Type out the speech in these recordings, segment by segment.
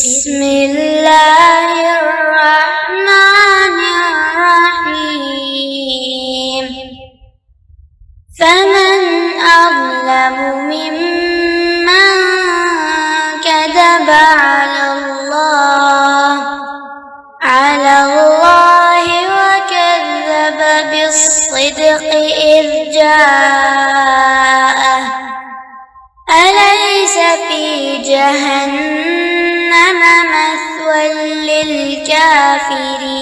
بسم اللہ الرحمن الرحیم فمن أظلم ممن كذب على الله وكذب بالصدق إذ جاءه أليس في جهنم مثوى للكافرين.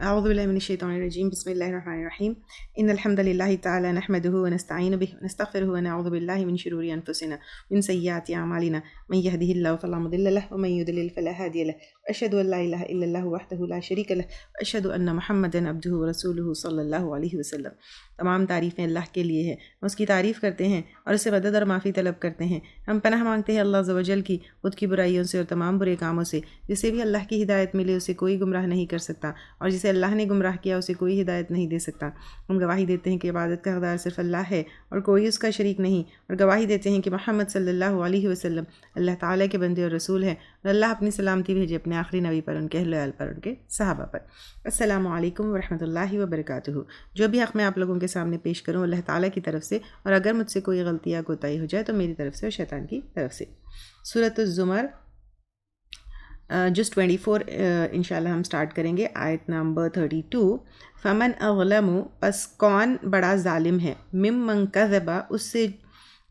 اعوذ باللہ من الشیطان الرجیم. بسم اللہ الرحمن الرحیم. ان الحمد للہ تعالی نحمده ونستعین به ونستغفره ونعوذ باللہ من شرور انفسنا ومن سیئات اعمالنا من يهده الله فلا مضل له ومن يضلل فلا هادي له اشهد ان لا الہ الا اللہ وحدہ لا شریک له واشهد ان محمدا عبدہ ورسولہ صلی اللہ علیہ وسلم. تمام تعریفیں اللہ کے لیے ہیں، ہم اس کی تعریف کرتے ہیں اور اس سے مدد اور معافی طلب کرتے ہیں. ہم پناہ مانگتے ہیں اللہ عز و جل کی خود کی برائیوں سے اور تمام برے کاموں سے. جسے بھی اللہ کی ہدایت ملے اسے کوئی گمراہ نہیں کر سکتا، اور جسے اللہ نے گمراہ کیا اسے کوئی ہدایت نہیں دے سکتا. ہم گواہی دیتے ہیں کہ عبادت کا حقدار صرف اللہ ہے اور کوئی اس کا شریک نہیں، اور گواہی دیتے ہیں کہ محمد صلی اللہ علیہ وسلم اللہ تعالیٰ کے بندے اور رسول ہیں، اور اللہ اپنی سلامتی بھیجے اپنے آخری نبی پر، ان کے اہل و عیال پر، ان کے صحابہ پر. السلام علیکم ورحمۃ اللہ وبرکاتہ. جو بھی حق میں آپ لوگوں کے سامنے پیش کروں اللہ تعالیٰ کی طرف سے، اور اگر مجھ سے کوئی غلطی یا کوتاہی ہو جائے تو میری طرف سے اور شیطان کی طرف سے. سورۃ الزمر جس 24 انشاءاللہ ہم سٹارٹ کریں گے. آیت نمبر 32. فمن اظلم، پس کون بڑا ظالم ہے، ممن کذب، اس سے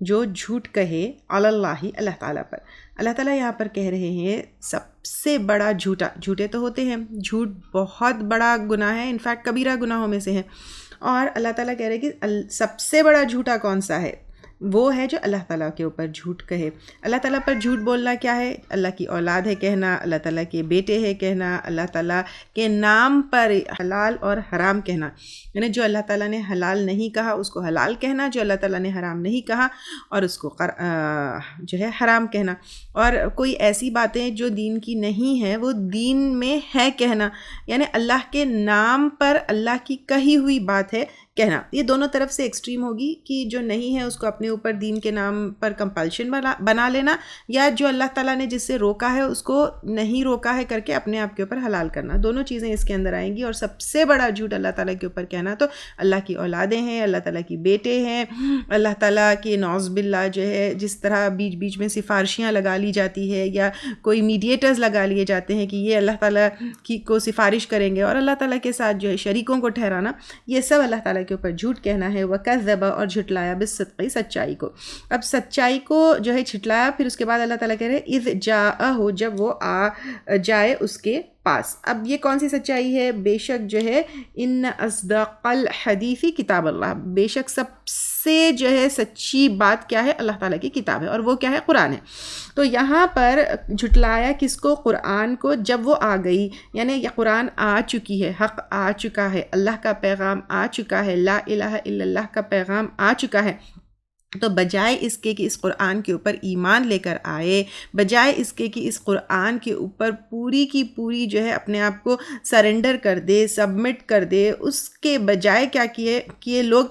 جو جھوٹ کہے، علی اللہ، اللہ تعالیٰ پر. اللہ تعالیٰ یہاں پر کہہ رہے ہیں سب سے بڑا جھوٹا. جھوٹے تو ہوتے ہیں، جھوٹ بہت بڑا گناہ ہے، انفیکٹ کبیرہ گناہوں میں سے ہے. اور اللہ تعالیٰ کہہ رہے ہیں کہ سب سے بڑا جھوٹا کون سا ہے؟ وہ ہے جو اللہ تعالیٰ کے اوپر جھوٹ کہے. اللہ تعالیٰ پر جھوٹ بولنا کیا ہے؟ اللہ کی اولاد ہے کہنا، اللہ تعالیٰ کے بیٹے ہے کہنا، اللہ تعالیٰ کے نام پر حلال اور حرام کہنا. یعنی جو اللہ تعالیٰ نے حلال نہیں کہا اس کو حلال کہنا، جو اللہ تعالیٰ نے حرام نہیں کہا اور اس کو جو ہے حرام کہنا. اور کوئی ایسی باتیں جو دین کی نہیں ہیں وہ دین میں ہے کہنا، یعنی اللہ کے نام پر اللہ کی کہی ہوئی بات ہے کہنا. یہ دونوں طرف سے ایکسٹریم ہوگی کہ جو نہیں ہے اس کو اپنے اوپر دین کے نام پر کمپلشن بنا لینا، یا جو اللہ تعالیٰ نے جس سے روکا ہے اس کو نہیں روکا ہے کر کے اپنے آپ کے اوپر حلال کرنا. دونوں چیزیں اس کے اندر آئیں گی. اور سب سے بڑا جھوٹ اللہ تعالیٰ کے اوپر کہنا تو اللہ کی اولادیں ہیں، اللہ تعالیٰ کی بیٹے ہیں، اللہ تعالیٰ کے نعوذ باللہ جو ہے جس طرح بیچ بیچ میں سفارشیاں لگا لی جاتی ہے یا کوئی میڈیٹرز لگا لیے جاتے ہیں کہ یہ اللہ تعالیٰ کو سفارش کریں گے، اور اللہ تعالیٰ کے ساتھ جو ہے شریکوں کو ٹھہرانا، یہ سب اللہ تعالیٰ کے اوپر جھوٹ کہنا ہے. وَكَذَّبَ، اور جھٹلایا، بالصدق، سچائی کو. اب سچائی کو جو ہے جھٹلایا، پھر اس کے بعد اللہ تعالیٰ کہہ رہے ہیں اِذْ جَاءَهُ، جب وہ آ جائے اس کے پاس. اب یہ کون سی سچائی ہے؟ بے شک جو ہے ان اصدق الحدیث کتاب اللہ، بے شک سب سے جو ہے سچی بات کیا ہے؟ اللہ تعالیٰ کی کتاب ہے، اور وہ کیا ہے؟ قرآن ہے. تو یہاں پر جھٹلایا کس کو؟ قرآن کو. جب وہ آ گئی یعنی یہ قرآن آ چکی ہے، حق آ چکا ہے، اللہ کا پیغام آ چکا ہے، لا الہ الا اللہ کا پیغام آ چکا ہے، تو بجائے اس کے کہ اس قرآن کے اوپر ایمان لے کر آئے، بجائے اس کے کہ اس قرآن کے اوپر پوری کی پوری جو ہے اپنے آپ کو سرنڈر کر دے، سبمٹ کر دے، اس کے بجائے کیا کیے لوگ؟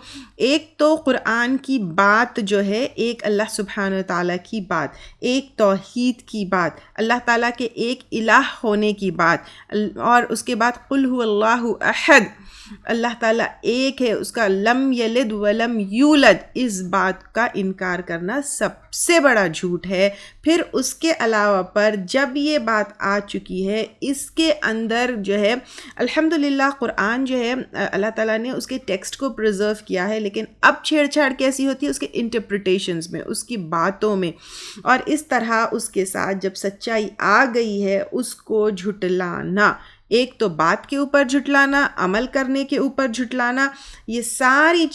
ایک تو قرآن کی بات جو ہے، ایک اللہ سبحانہ و تعالیٰ کی بات، ایک توحید کی بات، اللہ تعالیٰ کے ایک الہ ہونے کی بات، اور اس کے بعد قل هو اللہ احد، اللہ تعالیٰ ایک ہے، اس کا لم یلد ولم یولد، اس بات کا انکار کرنا سب سے بڑا جھوٹ ہے. پھر اس کے علاوہ پر جب یہ بات آ چکی ہے، اس کے اندر جو ہے الحمدللہ قرآن جو ہے اللہ تعالیٰ نے اس کے ٹیکسٹ کو پرزرو کیا ہے، لیکن اب چھیڑ چھاڑ کیسی ہوتی ہے؟ اس کے انٹرپریٹیشنز میں، اس کی باتوں میں. اور اس طرح اس کے ساتھ جب سچائی آ گئی ہے اس کو جھٹلانا، ایک تو بات کے اوپر جھٹلانا، عمل کرنے کے اوپر جھٹلانا، یہ ساری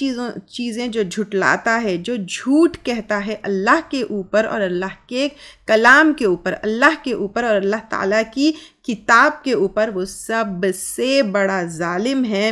چیزیں جو جھٹلاتا ہے، جو جھوٹ کہتا ہے اللہ کے اوپر اور اللہ کے کلام کے اوپر، اللہ کے اوپر اور اللہ تعالیٰ کی کتاب کے اوپر وہ سب سے بڑا ظالم ہے.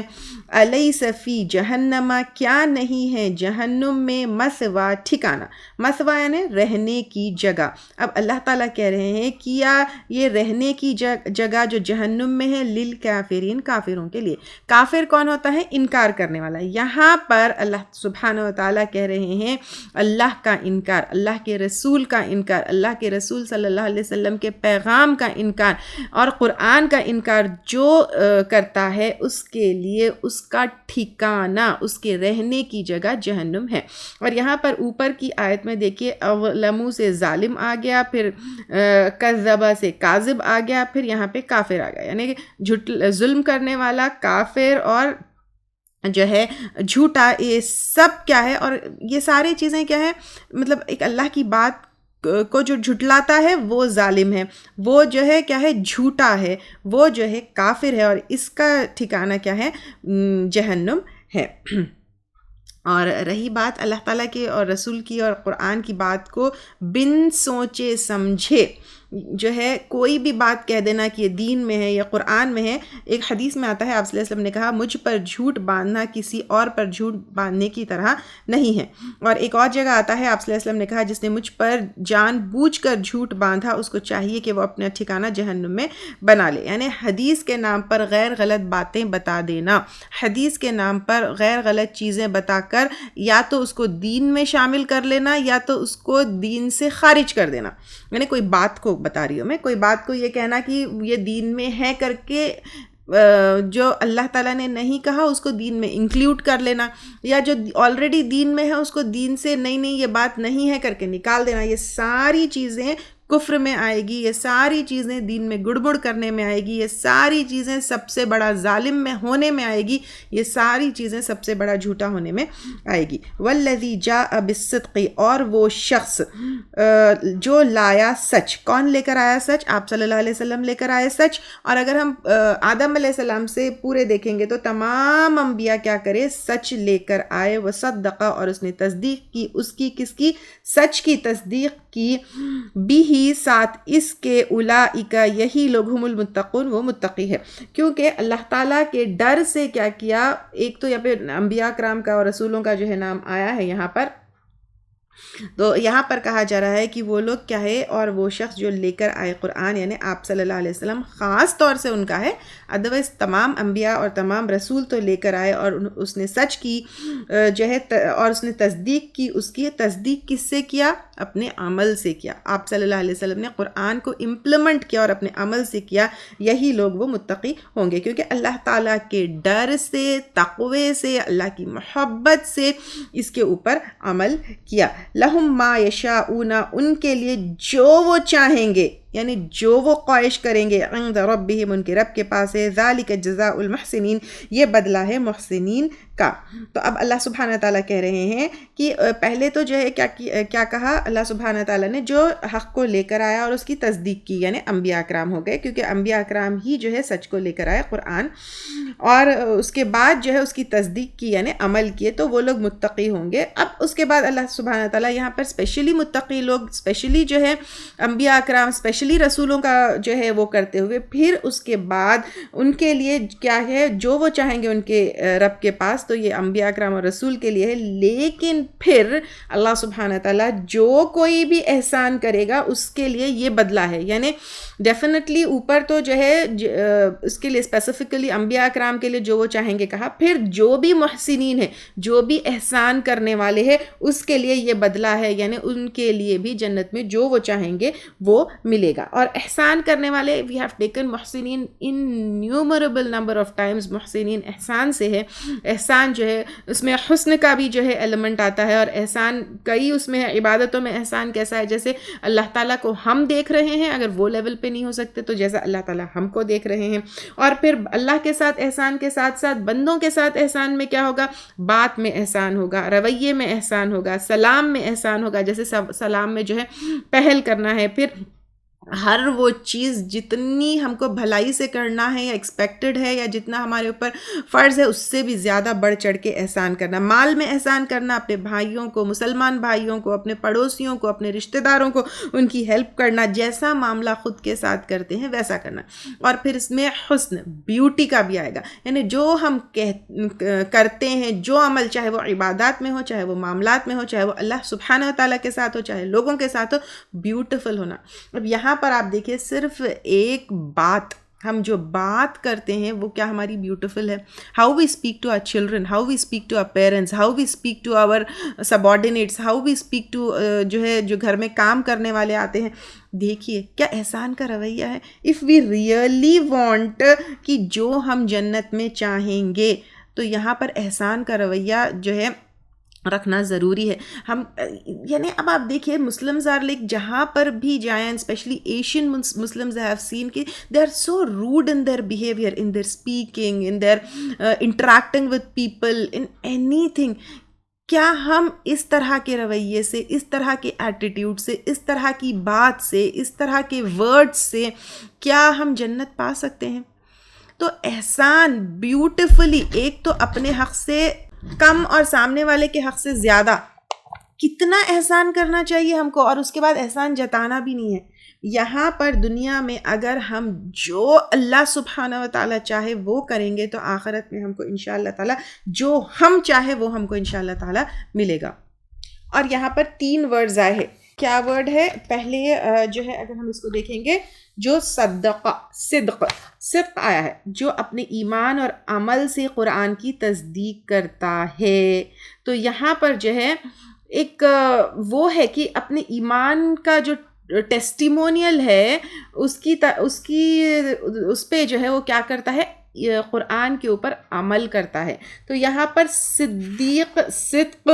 الیس فی جہنم کیا نہیں ہے جہنم میں مثوا ٹھکانہ. مثوا یعنی رہنے کی جگہ. اب اللہ تعالیٰ کہہ رہے ہیں کیا یہ رہنے کی جگہ جو جہنم میں ہے للکافرین کافروں کے لیے. کافر کون ہوتا ہے؟ انکار کرنے والا. یہاں پر اللہ سبحانہ و تعالیٰ کہہ رہے ہیں اللہ کا انکار، اللہ کے رسول کا انکار، اللہ کے رسول صلی اللہ علیہ وسلم کے پیغام کا انکار اور قرآن کا انکار جو کرتا ہے اس کے لیے اس کا ٹھکانہ، اس کے رہنے کی جگہ جہنم ہے. اور یہاں پر اوپر کی آیت میں دیکھیے اظلم سے ظالم آ گیا، پھر کذبہ سے کاذب آ گیا، پھر یہاں پہ کافر آ گیا، یعنی کہ ظلم کرنے والا، کافر اور جو ہے جھوٹا، یہ سب کیا ہے. اور یہ ساری چیزیں کیا ہے، مطلب ایک اللہ کی بات کو جو جھٹلاتا ہے وہ ظالم ہے، وہ جو ہے کیا ہے جھوٹا ہے، وہ جو ہے کافر ہے، اور اس کا ٹھکانہ کیا ہے جہنم ہے. اور رہی بات اللہ تعالیٰ کے اور رسول کی اور قرآن کی بات کو بن سوچے سمجھے جو ہے کوئی بھی بات کہہ دینا کہ یہ دین میں ہے یا قرآن میں ہے. ایک حدیث میں آتا ہے آپ صلی اللہ علیہ وسلم نے کہا مجھ پر جھوٹ باندھنا کسی اور پر جھوٹ باندھنے کی طرح نہیں ہے. اور ایک اور جگہ آتا ہے آپ صلی اللہ علیہ وسلم نے کہا جس نے مجھ پر جان بوجھ کر جھوٹ باندھا اس کو چاہیے کہ وہ اپنا ٹھکانہ جہنم میں بنا لے. یعنی حدیث کے نام پر غیر غلط باتیں بتا دینا، حدیث کے نام پر غیر غلط چیزیں بتا کر یا تو اس کو دین میں شامل کر لینا یا تو اس کو دین سے خارج کر دینا. یعنی کوئی بات کو بتا رہی ہوں میں، کوئی بات کو یہ کہنا کہ یہ دین میں ہے کر کے جو اللہ تعالیٰ نے نہیں کہا اس کو دین میں انکلیوڈ کر لینا، یا جو آلریڈی دین میں ہے اس کو دین سے نہیں یہ بات نہیں ہے کر کے نکال دینا. یہ ساری چیزیں کفر میں آئے گی، یہ ساری چیزیں دین میں گڑبڑ کرنے میں آئے گی، یہ ساری چیزیں سب سے بڑا ظالم میں ہونے میں آئے گی، یہ ساری چیزیں سب سے بڑا جھوٹا ہونے میں آئے گی. والذی جاء بالصدق، اور وہ شخص جو لایا سچ. کون لے کر آیا سچ؟ آپ صلی اللہ علیہ وسلم لے کر آئے سچ. اور اگر ہم آدم علیہ السلام سے پورے دیکھیں گے تو تمام انبیاء کیا کرے؟ سچ لے کر آئے. وصدق، اور اس نے تصدیق کی، اس کی کس کی؟ سچ کی تصدیق کی. بھی ساتھ اس کے اولئک، یہی لوگ ہم المتقون، وہ متقی ہے. کیونکہ اللہ تعالیٰ کے ڈر سے کیا کیا؟ ایک تو یہاں پہ انبیاء کرام کا اور رسولوں کا جو ہے نام آیا ہے یہاں پر، تو یہاں پر کہا جا رہا ہے کہ وہ لوگ کیا ہے، اور وہ شخص جو لے کر آئے قرآن، یعنی آپ صلی اللہ علیہ وسلم خاص طور سے ان کا ہے، ادروائز تمام انبیاء اور تمام رسول تو لے کر آئے، اور اس نے سچ کی جو ہے، اور اس نے تصدیق کی. اس کی تصدیق کس سے کیا؟ اپنے عمل سے کیا. آپ صلی اللہ علیہ وسلم نے قرآن کو امپلیمنٹ کیا اور اپنے عمل سے کیا. یہی لوگ وہ متقی ہوں گے، کیونکہ اللہ تعالیٰ کے ڈر سے، تقوی سے، اللہ کی محبت سے اس کے اوپر عمل کیا. لہم ما یشاؤون، ان کے لیے جو وہ چاہیں گے، یعنی جو وہ خواہش کریں گے، عند ربہم، ان کے رب کے پاس ہے. ذالک جزاء المحسنین، یہ بدلہ ہے محسنین کا. تو اب اللہ سبحانہ تعالیٰ کہہ رہے ہیں کہ پہلے تو جو ہے کیا کہا اللہ سبحانہ تعالیٰ نے؟ جو حق کو لے کر آیا اور اس کی تصدیق کی، یعنی انبیاء اکرام ہو گئے، کیونکہ انبیاء اکرام ہی جو ہے سچ کو لے کر آئے قرآن، اور اس کے بعد جو ہے اس کی تصدیق کی یعنی عمل کیے، تو وہ لوگ متقی ہوں گے. اب اس کے بعد اللہ سبحانہ تعالیٰ یہاں پر اسپیشلی متقی لوگ، اسپیشلی جو ہے انبیاء اکرام، اسپیشلی رسولوں کا جو ہے وہ کرتے ہوئے، پھر اس کے بعد ان کے لیے کیا ہے؟ جو وہ چاہیں گے ان کے رب کے پاس، تو یہ انبیاء اکرام اور رسول کے لیے ہے. لیکن پھر اللہ سبحانہ تعالیٰ جو کوئی بھی احسان کرے گا اس کے لیے یہ بدلہ ہے. یعنی ڈیفینیٹلی اوپر تو جو ہے اس کے لیے اسپیسیفکلی انبیاء اکرام کے لیے جو وہ چاہیں گے کہا، پھر جو بھی محسنین ہے، جو بھی احسان کرنے والے ہیں، اس کے لیے یہ بدلہ ہے. یعنی ان کے لیے بھی جنت میں جو وہ چاہیں گے وہ ملے گا. اور احسان کرنے والے، وی ہیو ٹیکن محسنین انیومریبل نمبر آف ٹائمز. محسنین احسان سے ہے. احسان جو ہے اس میں حسن کا بھی جو ہے ایلیمنٹ آتا ہے، اور احسان کئی اس میں ہے. عبادتوں میں احسان کیسا ہے؟ جیسے اللہ تعالیٰ کو ہم دیکھ رہے ہیں، اگر وہ لیول پہ نہیں ہو سکتے تو جیسا اللہ تعالیٰ ہم کو دیکھ رہے ہیں. اور پھر اللہ کے ساتھ احسان کے ساتھ ساتھ بندوں کے ساتھ احسان میں کیا ہوگا؟ بات میں احسان ہوگا، رویے میں احسان ہوگا، سلام میں احسان ہوگا. جیسے سلام میں جو ہے پہل کرنا ہے، پھر ہر وہ چیز جتنی ہم کو بھلائی سے کرنا ہے یا ایکسپیکٹڈ ہے یا جتنا ہمارے اوپر فرض ہے، اس سے بھی زیادہ بڑھ چڑھ کے احسان کرنا. مال میں احسان کرنا، اپنے بھائیوں کو، مسلمان بھائیوں کو، اپنے پڑوسیوں کو، اپنے رشتہ داروں کو ان کی ہیلپ کرنا، جیسا معاملہ خود کے ساتھ کرتے ہیں ویسا کرنا. اور پھر اس میں حسن، بیوٹی کا بھی آئے گا، یعنی جو ہم کرتے ہیں، جو عمل، چاہے وہ عبادات میں ہو، چاہے وہ معاملات میں ہو، چاہے وہ اللہ سبحانہ و تعالیٰ کے ساتھ ہو، چاہے لوگوں کے ساتھ ہو، بیوٹیفل ہونا. اب یہاں پر آپ دیکھیں صرف ایک بات، ہم جو بات کرتے ہیں وہ کیا ہماری بیوٹیفل ہے. How we speak to our children, how we speak to our parents, how we speak to our subordinates, how we speak to جو گھر میں کام کرنے والے آتے ہیں. دیکھیے کیا احسان کا رویہ ہے. اف وی ریئلی وانٹ کہ جو ہم جنت میں چاہیں گے تو یہاں پر احسان کا رویہ جو ہے رکھنا ضروری ہے. ہم یعنی اب آپ دیکھیے مسلمز آر لائک جہاں پر بھی جائیں، especially Asian Muslims have seen کہ they are so rude in their behaviour, in their speaking, in their interacting with people, in anything. کیا ہم اس طرح کے رویے سے، اس طرح کے ایٹیٹیوڈ سے، اس طرح کی بات سے، اس طرح کے ورڈ سے کیا ہم جنت پا سکتے ہیں؟ تو احسان بیوٹیفلی، ایک تو اپنے حق سے کم اور سامنے والے کے حق سے زیادہ، کتنا احسان کرنا چاہیے ہم کو، اور اس کے بعد احسان جتانا بھی نہیں ہے. یہاں پر دنیا میں اگر ہم جو اللہ سبحانہ و تعالیٰ چاہے وہ کریں گے تو آخرت میں ہم کو انشاءاللہ تعالیٰ جو ہم چاہے وہ ہم کو انشاءاللہ تعالیٰ ملے گا. اور یہاں پر 3 ورڈز آئے ہیں. کیا ورڈ ہے؟ پہلے جو ہے اگر ہم اس کو دیکھیں گے، جو صدق آیا ہے، جو اپنے ایمان اور عمل سے قرآن کی تصدیق کرتا ہے. تو یہاں پر جو ہے ایک وہ ہے کہ اپنے ایمان کا جو ٹیسٹیمونیل ہے اس پہ جو ہے وہ کیا کرتا ہے، قرآن کے اوپر عمل کرتا ہے. تو یہاں پر صدق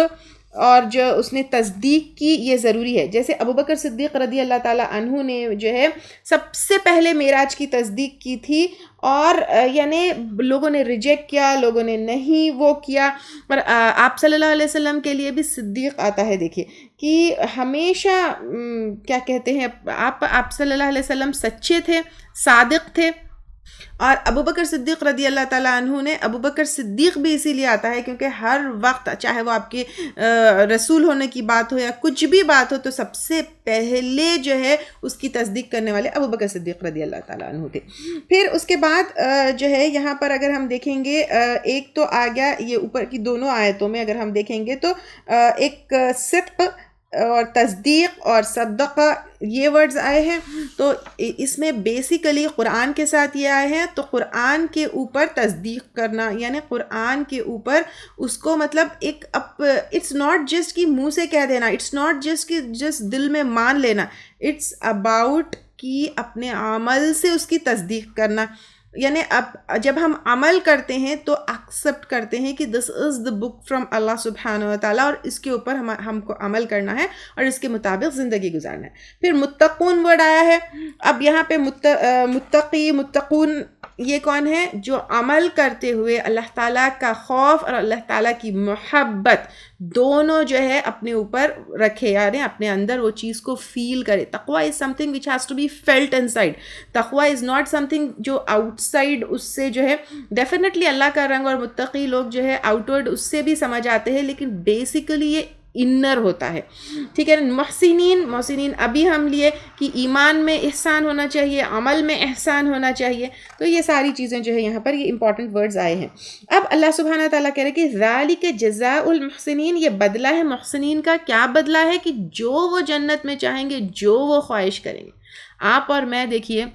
اور جو اس نے تصدیق کی یہ ضروری ہے. جیسے ابوبکر صدیق رضی اللہ تعالیٰ عنہ نے جو ہے سب سے پہلے معراج کی تصدیق کی تھی، اور یعنی لوگوں نے ریجیکٹ کیا، لوگوں نے نہیں وہ کیا، پر آپ صلی اللہ علیہ وسلم کے لیے بھی صدیق آتا ہے. دیکھیے کہ ہمیشہ کیا کہتے ہیں، آپ صلی اللہ علیہ وسلم سچے تھے، صادق تھے. اور ابوبکر صدیق رضی اللہ تعالیٰ عنہ نے، ابوبکر صدیق بھی اسی لیے آتا ہے کیونکہ ہر وقت چاہے وہ آپ کے رسول ہونے کی بات ہو یا کچھ بھی بات ہو تو سب سے پہلے جو ہے اس کی تصدیق کرنے والے ابوبکر صدیق رضی اللہ تعالیٰ عنہ تھے. پھر اس کے بعد جو ہے یہاں پر اگر ہم دیکھیں گے، ایک تو آ گیا یہ اوپر کی دونوں آیتوں میں اگر ہم دیکھیں گے تو ایک صدق اور تصدیق اور صدقہ یہ ورڈز آئے ہیں. تو اس میں بیسیکلی قرآن کے ساتھ یہ آئے ہیں. تو قرآن کے اوپر تصدیق کرنا، یعنی قرآن کے اوپر اس کو مطلب ایک اٹس ناٹ جسٹ کہ منہ سے کہہ دینا، اٹس ناٹ جسٹ کہ جسٹ دل میں مان لینا، اٹس اباؤٹ کہ اپنے عمل سے اس کی تصدیق کرنا. یعنی اب جب ہم عمل کرتے ہیں تو ایکسیپٹ کرتے ہیں کہ دس از دا بک فرام اللہ سبحانہ و تعالیٰ، اور اس کے اوپر ہم کو عمل کرنا ہے اور اس کے مطابق زندگی گزارنا ہے. پھر متقون ورڈ آیا ہے. اب یہاں پہ متقون یہ کون ہے؟ جو عمل کرتے ہوئے اللہ تعالیٰ کا خوف اور اللہ تعالیٰ کی محبت دونوں جو ہے اپنے اوپر رکھے، یعنی اپنے اندر وہ چیز کو فیل کرے. تقویٰ is something which has to be felt inside. تقویٰ از ناٹ سم تھنگ جو آؤٹ سائڈ اس سے جو ہے ڈیفینیٹلی اللہ کا رنگ، اور متقی لوگ جو ہے آؤٹ ورڈ اس سے بھی سمجھ آتے ہیں، لیکن بیسیکلی یہ انر ہوتا ہے. ٹھیک ہے. محسنین ابھی ہم لیے کہ ایمان میں احسان ہونا چاہیے، عمل میں احسان ہونا چاہیے. تو یہ ساری چیزیں جو ہے یہاں پر یہ امپورٹنٹ ورڈز آئے ہیں. اب اللہ سبحانہ تعالیٰ کہہ رہے کہ ذالک جزاء المحسنین، یہ بدلہ ہے محسنین کا. کیا بدلہ ہے؟ کہ جو وہ جنت میں چاہیں گے، جو وہ خواہش کریں گے. آپ اور میں دیکھیے،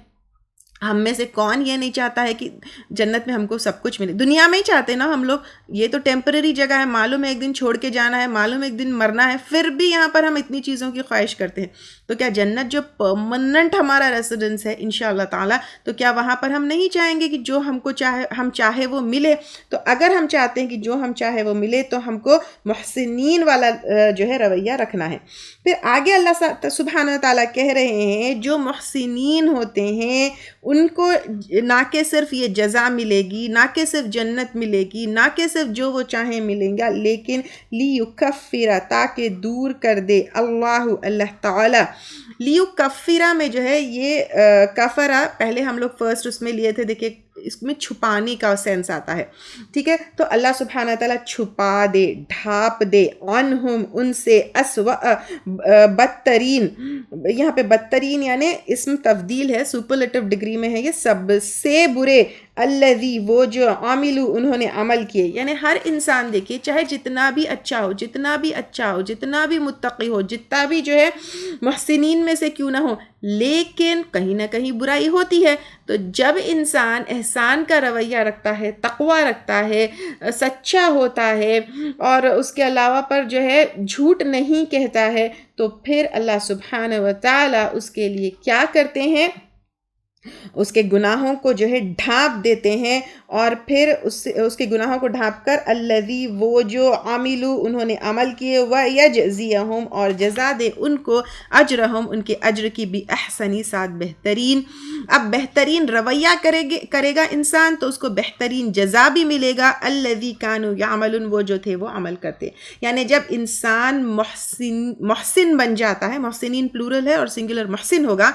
ہم میں سے کون یہ نہیں چاہتا ہے کہ جنت میں ہم کو سب کچھ ملے؟ دنیا میں ہی چاہتے نا ہم لوگ. یہ تو ٹیمپرری جگہ ہے، معلوم ہے ایک دن چھوڑ کے جانا ہے، معلوم ہے ایک دن مرنا ہے، پھر بھی یہاں پر ہم اتنی چیزوں کی خواہش کرتے ہیں. تو کیا جنت جو پرماننٹ ہمارا ریسیڈنس ہے انشاءاللہ تعالیٰ، تو کیا وہاں پر ہم نہیں چاہیں گے کہ جو ہم چاہے وہ ملے؟ تو اگر ہم چاہتے ہیں کہ جو ہم چاہے وہ ملے تو ہم کو محسنین والا جو ہے رویہ رکھنا ہے. پھر آگے اللہ سبحانہ تعالیٰ کہہ رہے ہیں جو محسنین ہوتے ہیں ان کو نہ کہ صرف یہ جزا ملے گی، نہ کہ صرف جنت ملے گی، نہ کہ صرف جو وہ چاہیں ملیں گا، لیکن لیکفر، تاکہ دور کر دے اللہ تعالیٰ، لیو کفرا میں جو ہے یہ کفرا پہلے ہم لوگ فرسٹ اس میں لیے تھے، دیکھیے اس میں چھپانے کا سینس آتا ہے، ٹھیک ہے، تو اللہ سبحانہ تعالیٰ چھپا دے، ڈھانپ دے، عنہم ان سے، بدترین، یہاں پہ بدترین یعنی اسم تفضیل ہے، سپرلیٹو ڈگری میں ہے، یہ سب سے برے، الذی وہ جو، عاملو انہوں نے عمل کیے، یعنی ہر انسان دیکھیے چاہے جتنا بھی اچھا ہو، جتنا بھی اچھا ہو، جتنا بھی متقی ہو، جتنا بھی جو ہے محسنین میں سے کیوں نہ ہو، لیکن کہیں نہ کہیں برائی ہوتی ہے. تو جب انسان احسان کا رویہ رکھتا ہے، تقوی رکھتا ہے، سچا ہوتا ہے اور اس کے علاوہ پر جو ہے جھوٹ نہیں کہتا ہے، تو پھر اللہ سبحانہ و تعالیٰ اس کے لیے کیا کرتے ہیں، اس کے گناہوں کو جو ہے ڈھانپ دیتے ہیں، اور پھر اس کے گناہوں کو ڈھانپ کر الذی وہ جو، عاملو انہوں نے عمل کیے، ویجزیہم اور جزا دے ان کو، اجرہم ان کے اجر کی، بھی احسنی ساتھ بہترین. اب بہترین رویہ کرے گا انسان تو اس کو بہترین جزا بھی ملے گا، الذی کانوا یعملون وہ جو تھے وہ عمل کرتے. یعنی جب انسان محسن بن جاتا ہے، محسنین پلورل ہے اور سنگولر محسن ہوگا،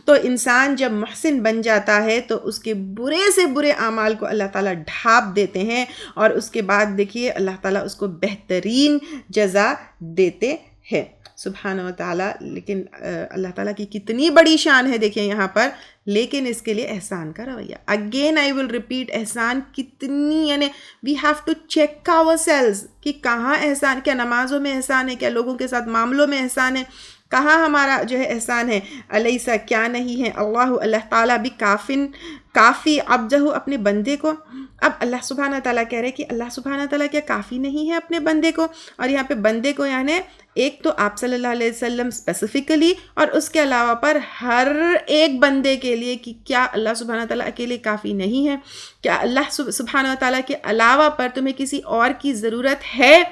تو انسان جب محسن بن جاتا ہے تو اس کے برے سے برے اعمال کو اللہ تعالیٰ ڈھانپ دیتے ہیں، اور اس کے بعد دیکھیے اللہ تعالیٰ اس کو بہترین جزا دیتے ہیں سبحانہ و تعالیٰ. لیکن اللہ تعالیٰ کی کتنی بڑی شان ہے دیکھیں یہاں پر، لیکن اس کے لیے احسان کا رویہ. Again I will repeat, Ehsan کتنی، یعنی we have to check our sales کہ کہاں احسان، کیا نمازوں میں احسان ہے، کیا لوگوں کے ساتھ معاملوں میں احسان ہے، کہاں ہمارا جو ہے احسان ہے. الیسا کیا نہیں ہے، اللہ تعالیٰ بھی کافی عبدہ اپنے بندے کو. اب اللہ سبحانہ تعالیٰ کہہ رہے کہ اللہ سبحانہ تعالیٰ کیا کافی نہیں ہے اپنے بندے کو، اور یہاں پہ بندے کو یعنی ایک تو آپ صلی اللہ علیہ وسلم اسپیسیفکلی، اور اس کے علاوہ پر ہر ایک بندے کے لیے کہ کیا اللہ سبحانہ تعالیٰ اکیلے کافی نہیں ہے، کیا اللہ سبحانہ تعالیٰ کے علاوہ پر تمہیں کسی اور کی ضرورت ہے؟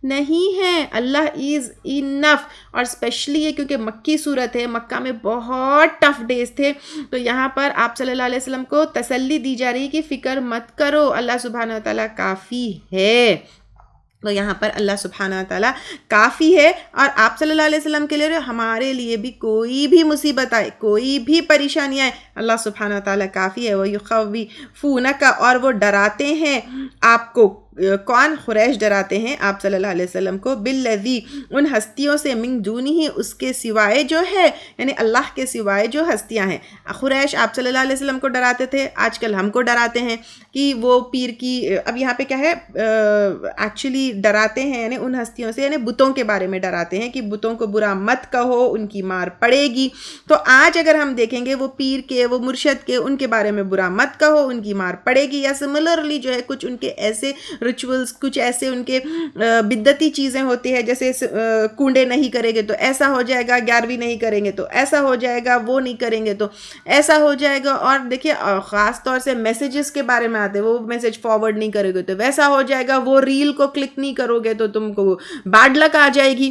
نہیں ہے. اللہ از انف. اور اسپیشلی یہ کیونکہ مکی صورت ہے، مکہ میں بہت ٹف ڈیز تھے، تو یہاں پر آپ صلی اللہ علیہ وسلم کو تسلی دی جا رہی ہے کہ فکر مت کرو، اللہ سبحانہ تعالیٰ کافی ہے. تو یہاں پر اللہ سبحانہ تعالیٰ کافی ہے، اور آپ صلی اللہ علیہ وسلم کے لیے، ہمارے لیے بھی کوئی بھی مصیبت آئے، کوئی بھی پریشانی آئے، اللہ سبحانہ تعالیٰ کافی ہے. وَيُخَوِّفُونَكَ اور وہ ڈراتے ہیں آپ کو. کون؟ قریش ڈراتے ہیں آپ صلی اللہ علیہ وسلم کو، بالذی ان ہستیوں سے، من دونہ اس کے سوائے جو ہے، یعنی اللہ کے سوائے جو ہستیاں ہیں. قریش آپ صلی اللہ علیہ وسلم کو ڈراتے تھے، آج کل ہم کو ڈراتے ہیں کہ وہ پیر کی، اب یہاں پہ کیا ہے ایکچولی ڈراتے ہیں یعنی ان ہستیوں سے، یعنی بتوں کے بارے میں ڈراتے ہیں کہ بتوں کو برا مت کہو، ان کی مار پڑے گی. تو آج اگر ہم دیکھیں گے وہ پیر کے، وہ مرشد کے، ان کے بارے میں برا مت کہو، ان کی مار پڑے گی. یا سملرلی جو ہے کچھ ان کے ایسے ریچولز، کچھ ایسے ان کے بدعتی چیزیں ہوتی ہے، جیسے کنڈے نہیں کریں گے تو ایسا ہو جائے گا، 11ویں نہیں کریں گے تو ایسا ہو جائے گا، وہ نہیں کریں گے تو ایسا ہو جائے گا. اور دیکھیے خاص طور سے میسیجز کے بارے میں آتے ہیں، وہ میسیج فارورڈ نہیں کرے گے تو ویسا ہو جائے گا، وہ ریل کو کلک نہیں کرو گے تو تم کو بیڈ لک آ جائے گی.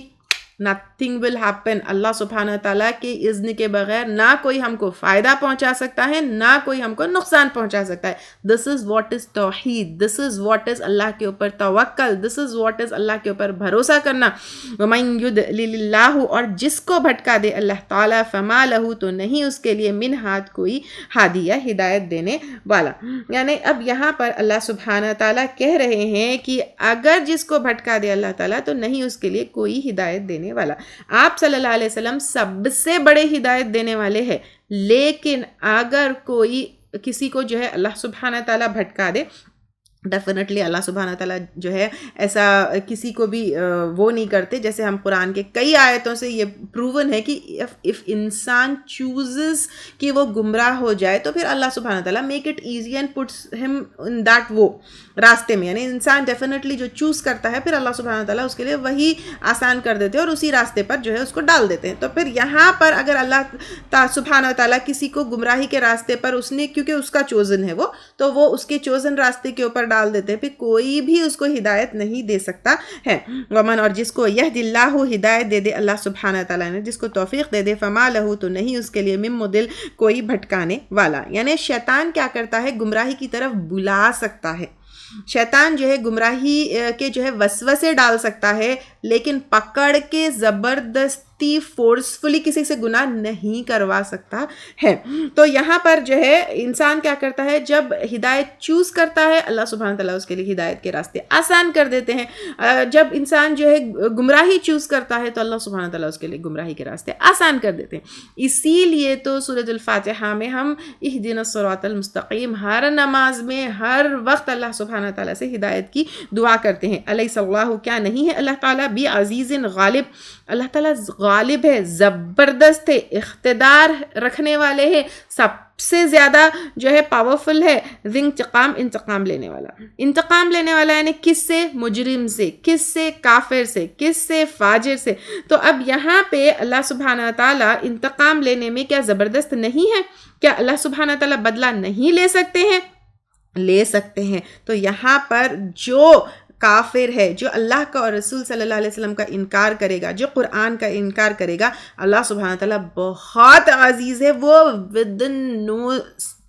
nothing will happen. اللہ سبحانہ تعالیٰ کے اذن کے بغیر نہ کوئی ہم کو فائدہ پہنچا سکتا ہے، نہ کوئی ہم کو نقصان پہنچا سکتا ہے. This is what is توحید. This is what is اللہ کے اوپر توکل. This is what is اللہ کے اوپر بھروسہ کرنا. وَمَن يُضْلِلِ اللَّهُ اور جس کو بھٹکا دے اللہ تعالیٰ، فَمَا لَهُ تو نہیں اس کے لیے من ہاد کوئی ہادیہ ہدایت دینے والا. یعنی اب یہاں پر اللہ سبحانہ تعالیٰ کہہ رہے ہیں کہ اگر جس کو بھٹکا دے اللہ تعالیٰ تو نہیں اس کے لیے کوئی ہدایت دینے والا. آپ صلی اللہ علیہ وسلم سب سے بڑے ہدایت دینے والے ہیں، لیکن اگر کوئی کسی کو جو ہے اللہ سبحانہ تعالیٰ بھٹکا دے، ڈیفینیٹلی اللہ سبحانہ تعالیٰ جو ہے ایسا کسی کو بھی وہ نہیں کرتے. جیسے ہم قرآن کے کئی آیتوں سے یہ پروون ہے کہ if انسان چوزز کہ وہ گمراہ ہو جائے تو پھر اللہ سبحانہ تعالیٰ میک اٹ ایزی اینڈ پٹس ہم ان دیٹ وہ راستے میں. یعنی انسان ڈیفینیٹلی جو چوز کرتا ہے پھر اللہ سبحانہ تعالیٰ اس کے لیے وہی آسان کر دیتے ہیں اور اسی راستے پر جو ہے اس کو ڈال دیتے ہیں. تو پھر یہاں پر اگر اللہ سبحانہ تعالیٰ کسی کو گمراہی کے راستے پر اس نے، کیونکہ اس کا چوزن ہے وہ، تو وہ اس کے چوزن راستے کے اوپر ڈال دیتے ہیں، پھر کوئی بھی اس کو ہدایت نہیں دے سکتا ہے. ومن اور جس کو یہد اللہ ہدایت دے دے اللہ سبحانہ تعالیٰ نے، جس کو توفیق دے دے، فما لہو تو نہیں اس کے لیے من مضل کوئی بھٹکانے والا. یعنی شیطان کیا کرتا ہے، گمراہی کی طرف بلا سکتا ہے. شیطان جو ہے گمراہی کے جو ہے وسوسے ڈال سکتا ہے، لیکن پکڑ کے زبردستی فورسفلی کسی سے گناہ نہیں کروا سکتا ہے۔ تو یہاں پر جو ہے انسان کیا کرتا ہے، جب ہدایت چوز کرتا ہے اللہ سبحانہ تعالیٰ اس کے لیے ہدایت کے راستے آسان کر دیتے ہیں، جب انسان جو ہے گمراہی چوز کرتا ہے تو اللہ سبحانہ تعالیٰ اس کے لیے گمراہی کے راستے آسان کر دیتے ہیں۔ اسی لیے تو سورۃ الفاتحہ میں ہم اہدنا الصراط المستقیم ہر نماز میں ہر وقت اللہ سبحانہ تعالیٰ سے ہدایت کی دعا کرتے ہیں۔ الیس اللہ، کیا نہیں ہے اللہ تعالیٰ بھی عزیز غالب، اللہ تعالیٰ غالب ہے، زبردست ہے، اقتدار رکھنے والے ہیں، سب سے زیادہ جو ہے پاورفل ہے، ذی انتقام، انتقام لینے والا۔ انتقام لینے والا یعنی کس سے؟ مجرم سے، کس سے؟ کافر سے، کس سے؟ فاجر سے۔ تو اب یہاں پہ اللہ سبحانہ تعالیٰ انتقام لینے میں کیا زبردست نہیں ہے؟ کیا اللہ سبحانہ تعالیٰ بدلہ نہیں لے سکتے ہیں؟ لے سکتے ہیں۔ تو یہاں پر جو کافر ہے، جو اللہ کا اور رسول صلی اللہ علیہ وسلم کا انکار کرے گا، جو قرآن کا انکار کرے گا، اللہ سبحانہ تعالیٰ بہت عزیز ہے، وہ within no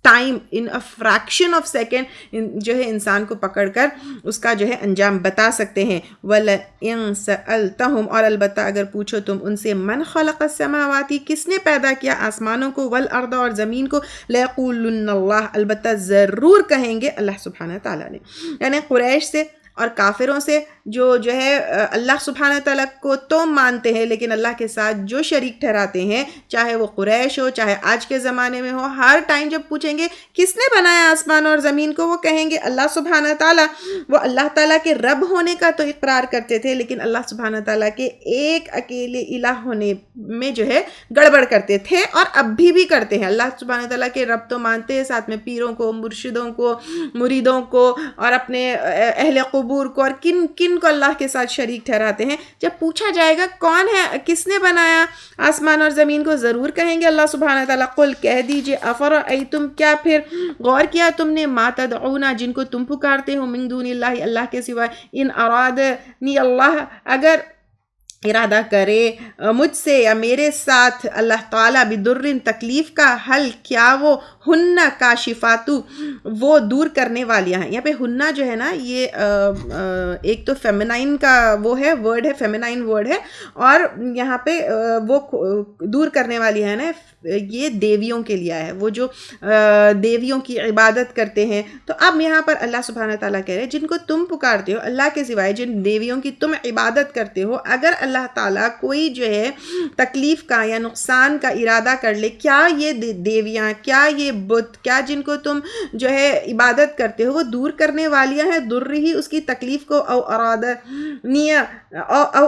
time, in a fraction of second جو ہے انسان کو پکڑ کر اس کا جو ہے انجام بتا سکتے ہیں۔ وَلَئِن سَأَلْتَهُمْ، اور البتہ اگر پوچھو تم ان سے، من خلق السماوات، کس نے پیدا کیا آسمانوں کو، والارض، اور زمین کو، لَيَقُولُنَّ اللَّهُ، البتہ ضرور کہیں گے اللہ سبحانہ تعالیٰ نے۔ یعنی قریش سے اور کافروں سے جو ہے اللہ سبحانہ تعالیٰ کو تو مانتے ہیں لیکن اللہ کے ساتھ جو شریک ٹھہراتے ہیں، چاہے وہ قریش ہو، چاہے آج کے زمانے میں ہو، ہر ٹائم جب پوچھیں گے کس نے بنایا آسمان اور زمین کو، وہ کہیں گے اللہ سبحانہ تعالیٰ۔ وہ اللہ تعالیٰ کے رب ہونے کا تو اقرار کرتے تھے، لیکن اللہ سبحانہ تعالیٰ کے ایک اکیلے الہ ہونے میں جو ہے گڑبڑ کرتے تھے، اور اب بھی کرتے ہیں۔ اللہ سبحانہ تعالیٰ کے رب تو مانتے ہیں، ساتھ میں پیروں کو، مرشدوں کو، مریدوں کو، اور اپنے اہل قبور کو، اور کن کن کو اللہ کے ساتھ شریک ٹھہراتے ہیں۔ جب پوچھا جائے گا کون ہے، کس نے بنایا آسمان اور زمین کو، ضرور کہیں گے اللہ سبحانہ تعالیٰ۔ قل، کہہ دیجئے، افرأیتم، کیا پھر غور کیا تم نے، ما تدعون، جن کو تم پکارتے ہو، من دون اللہ، اللہ کے سوائے، ان ارادنی اللہ، اگر ارادہ کرے مجھ سے یا میرے ساتھ اللہ تعالیٰ، بدرن، تکلیف کا، حل، کیا وہ، ہنہ کاشفاتو، وہ دور کرنے والیاں ہیں۔ یہاں پہ ہنہ جو ہے نا، یہ ایک تو فیمنائن کا وہ ہے، ورڈ ہے، فیمنائن ورڈ ہے، اور یہاں پہ وہ دور کرنے والی ہے نا، یہ دیویوں کے لیے ہے، وہ جو دیویوں کی عبادت کرتے ہیں۔ تو اب یہاں پر اللہ سبحانہ تعالیٰ کہہ رہے ہیں جن کو تم پکارتے ہو اللہ کے سوائے، جن دیویوں کی تم عبادت کرتے ہو، اگر اللہ تعالیٰ کوئی جو ہے تکلیف کا یا نقصان کا ارادہ کر لے، کیا یہ دیویاں، کیا یہ بت، کیا جن کو تم جو ہے عبادت کرتے ہو وہ دور کرنے والیاں ہیں، در ہی، اس کی تکلیف کو، او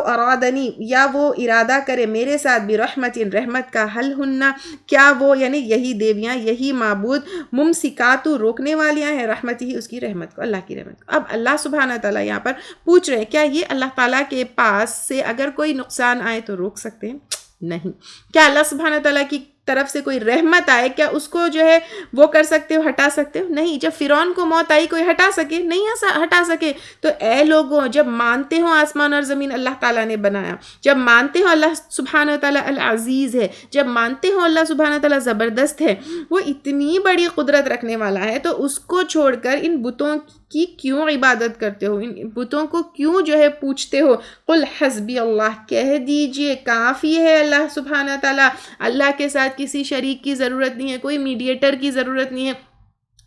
ارادنی، یا وہ ارادہ کرے میرے ساتھ، برحمت، رحمت کا، حل ہنہ، کیا وہ، یعنی یہی دیویاں، یہی معبود، ممسکاتو، روکنے والیاں ہیں، رحمت ہی، اس کی رحمت کو، اللہ کی رحمت کو۔ اب اللہ سبحانہ تعالیٰ یہاں پر پوچھ رہے ہیں کیا یہ اللہ تعالیٰ کے پاس سے اگر کوئی نقصان آئے تو روک سکتے ہیں؟ نہیں۔ کیا اللہ سبحانہ تعالیٰ کی طرف سے کوئی رحمت آئے، کیا اس کو جو ہے وہ کر سکتے ہو، ہٹا سکتے ہو؟ نہیں۔ جب فرعون کو موت آئی کوئی ہٹا سکے؟ نہیں ہٹا سکے۔ تو اے لوگوں، جب مانتے ہو آسمان اور زمین اللہ تعالیٰ نے بنایا، جب مانتے ہو اللہ سبحانہ تعالیٰ العزیز ہے، جب مانتے ہو اللہ سبحانہ تعالیٰ زبردست ہے، وہ اتنی بڑی قدرت رکھنے والا ہے، تو اس کو چھوڑ کر ان بتوں کی کیوں عبادت کرتے ہو، ان بتوں کو کیوں جو ہے پوچھتے ہو؟ قل حسبی اللہ، کہہ دیجئے کافی ہے اللہ سبحانہ تعالیٰ، اللہ کے ساتھ کسی شریک کی ضرورت نہیں ہے، کوئی میڈیٹر کی ضرورت نہیں ہے،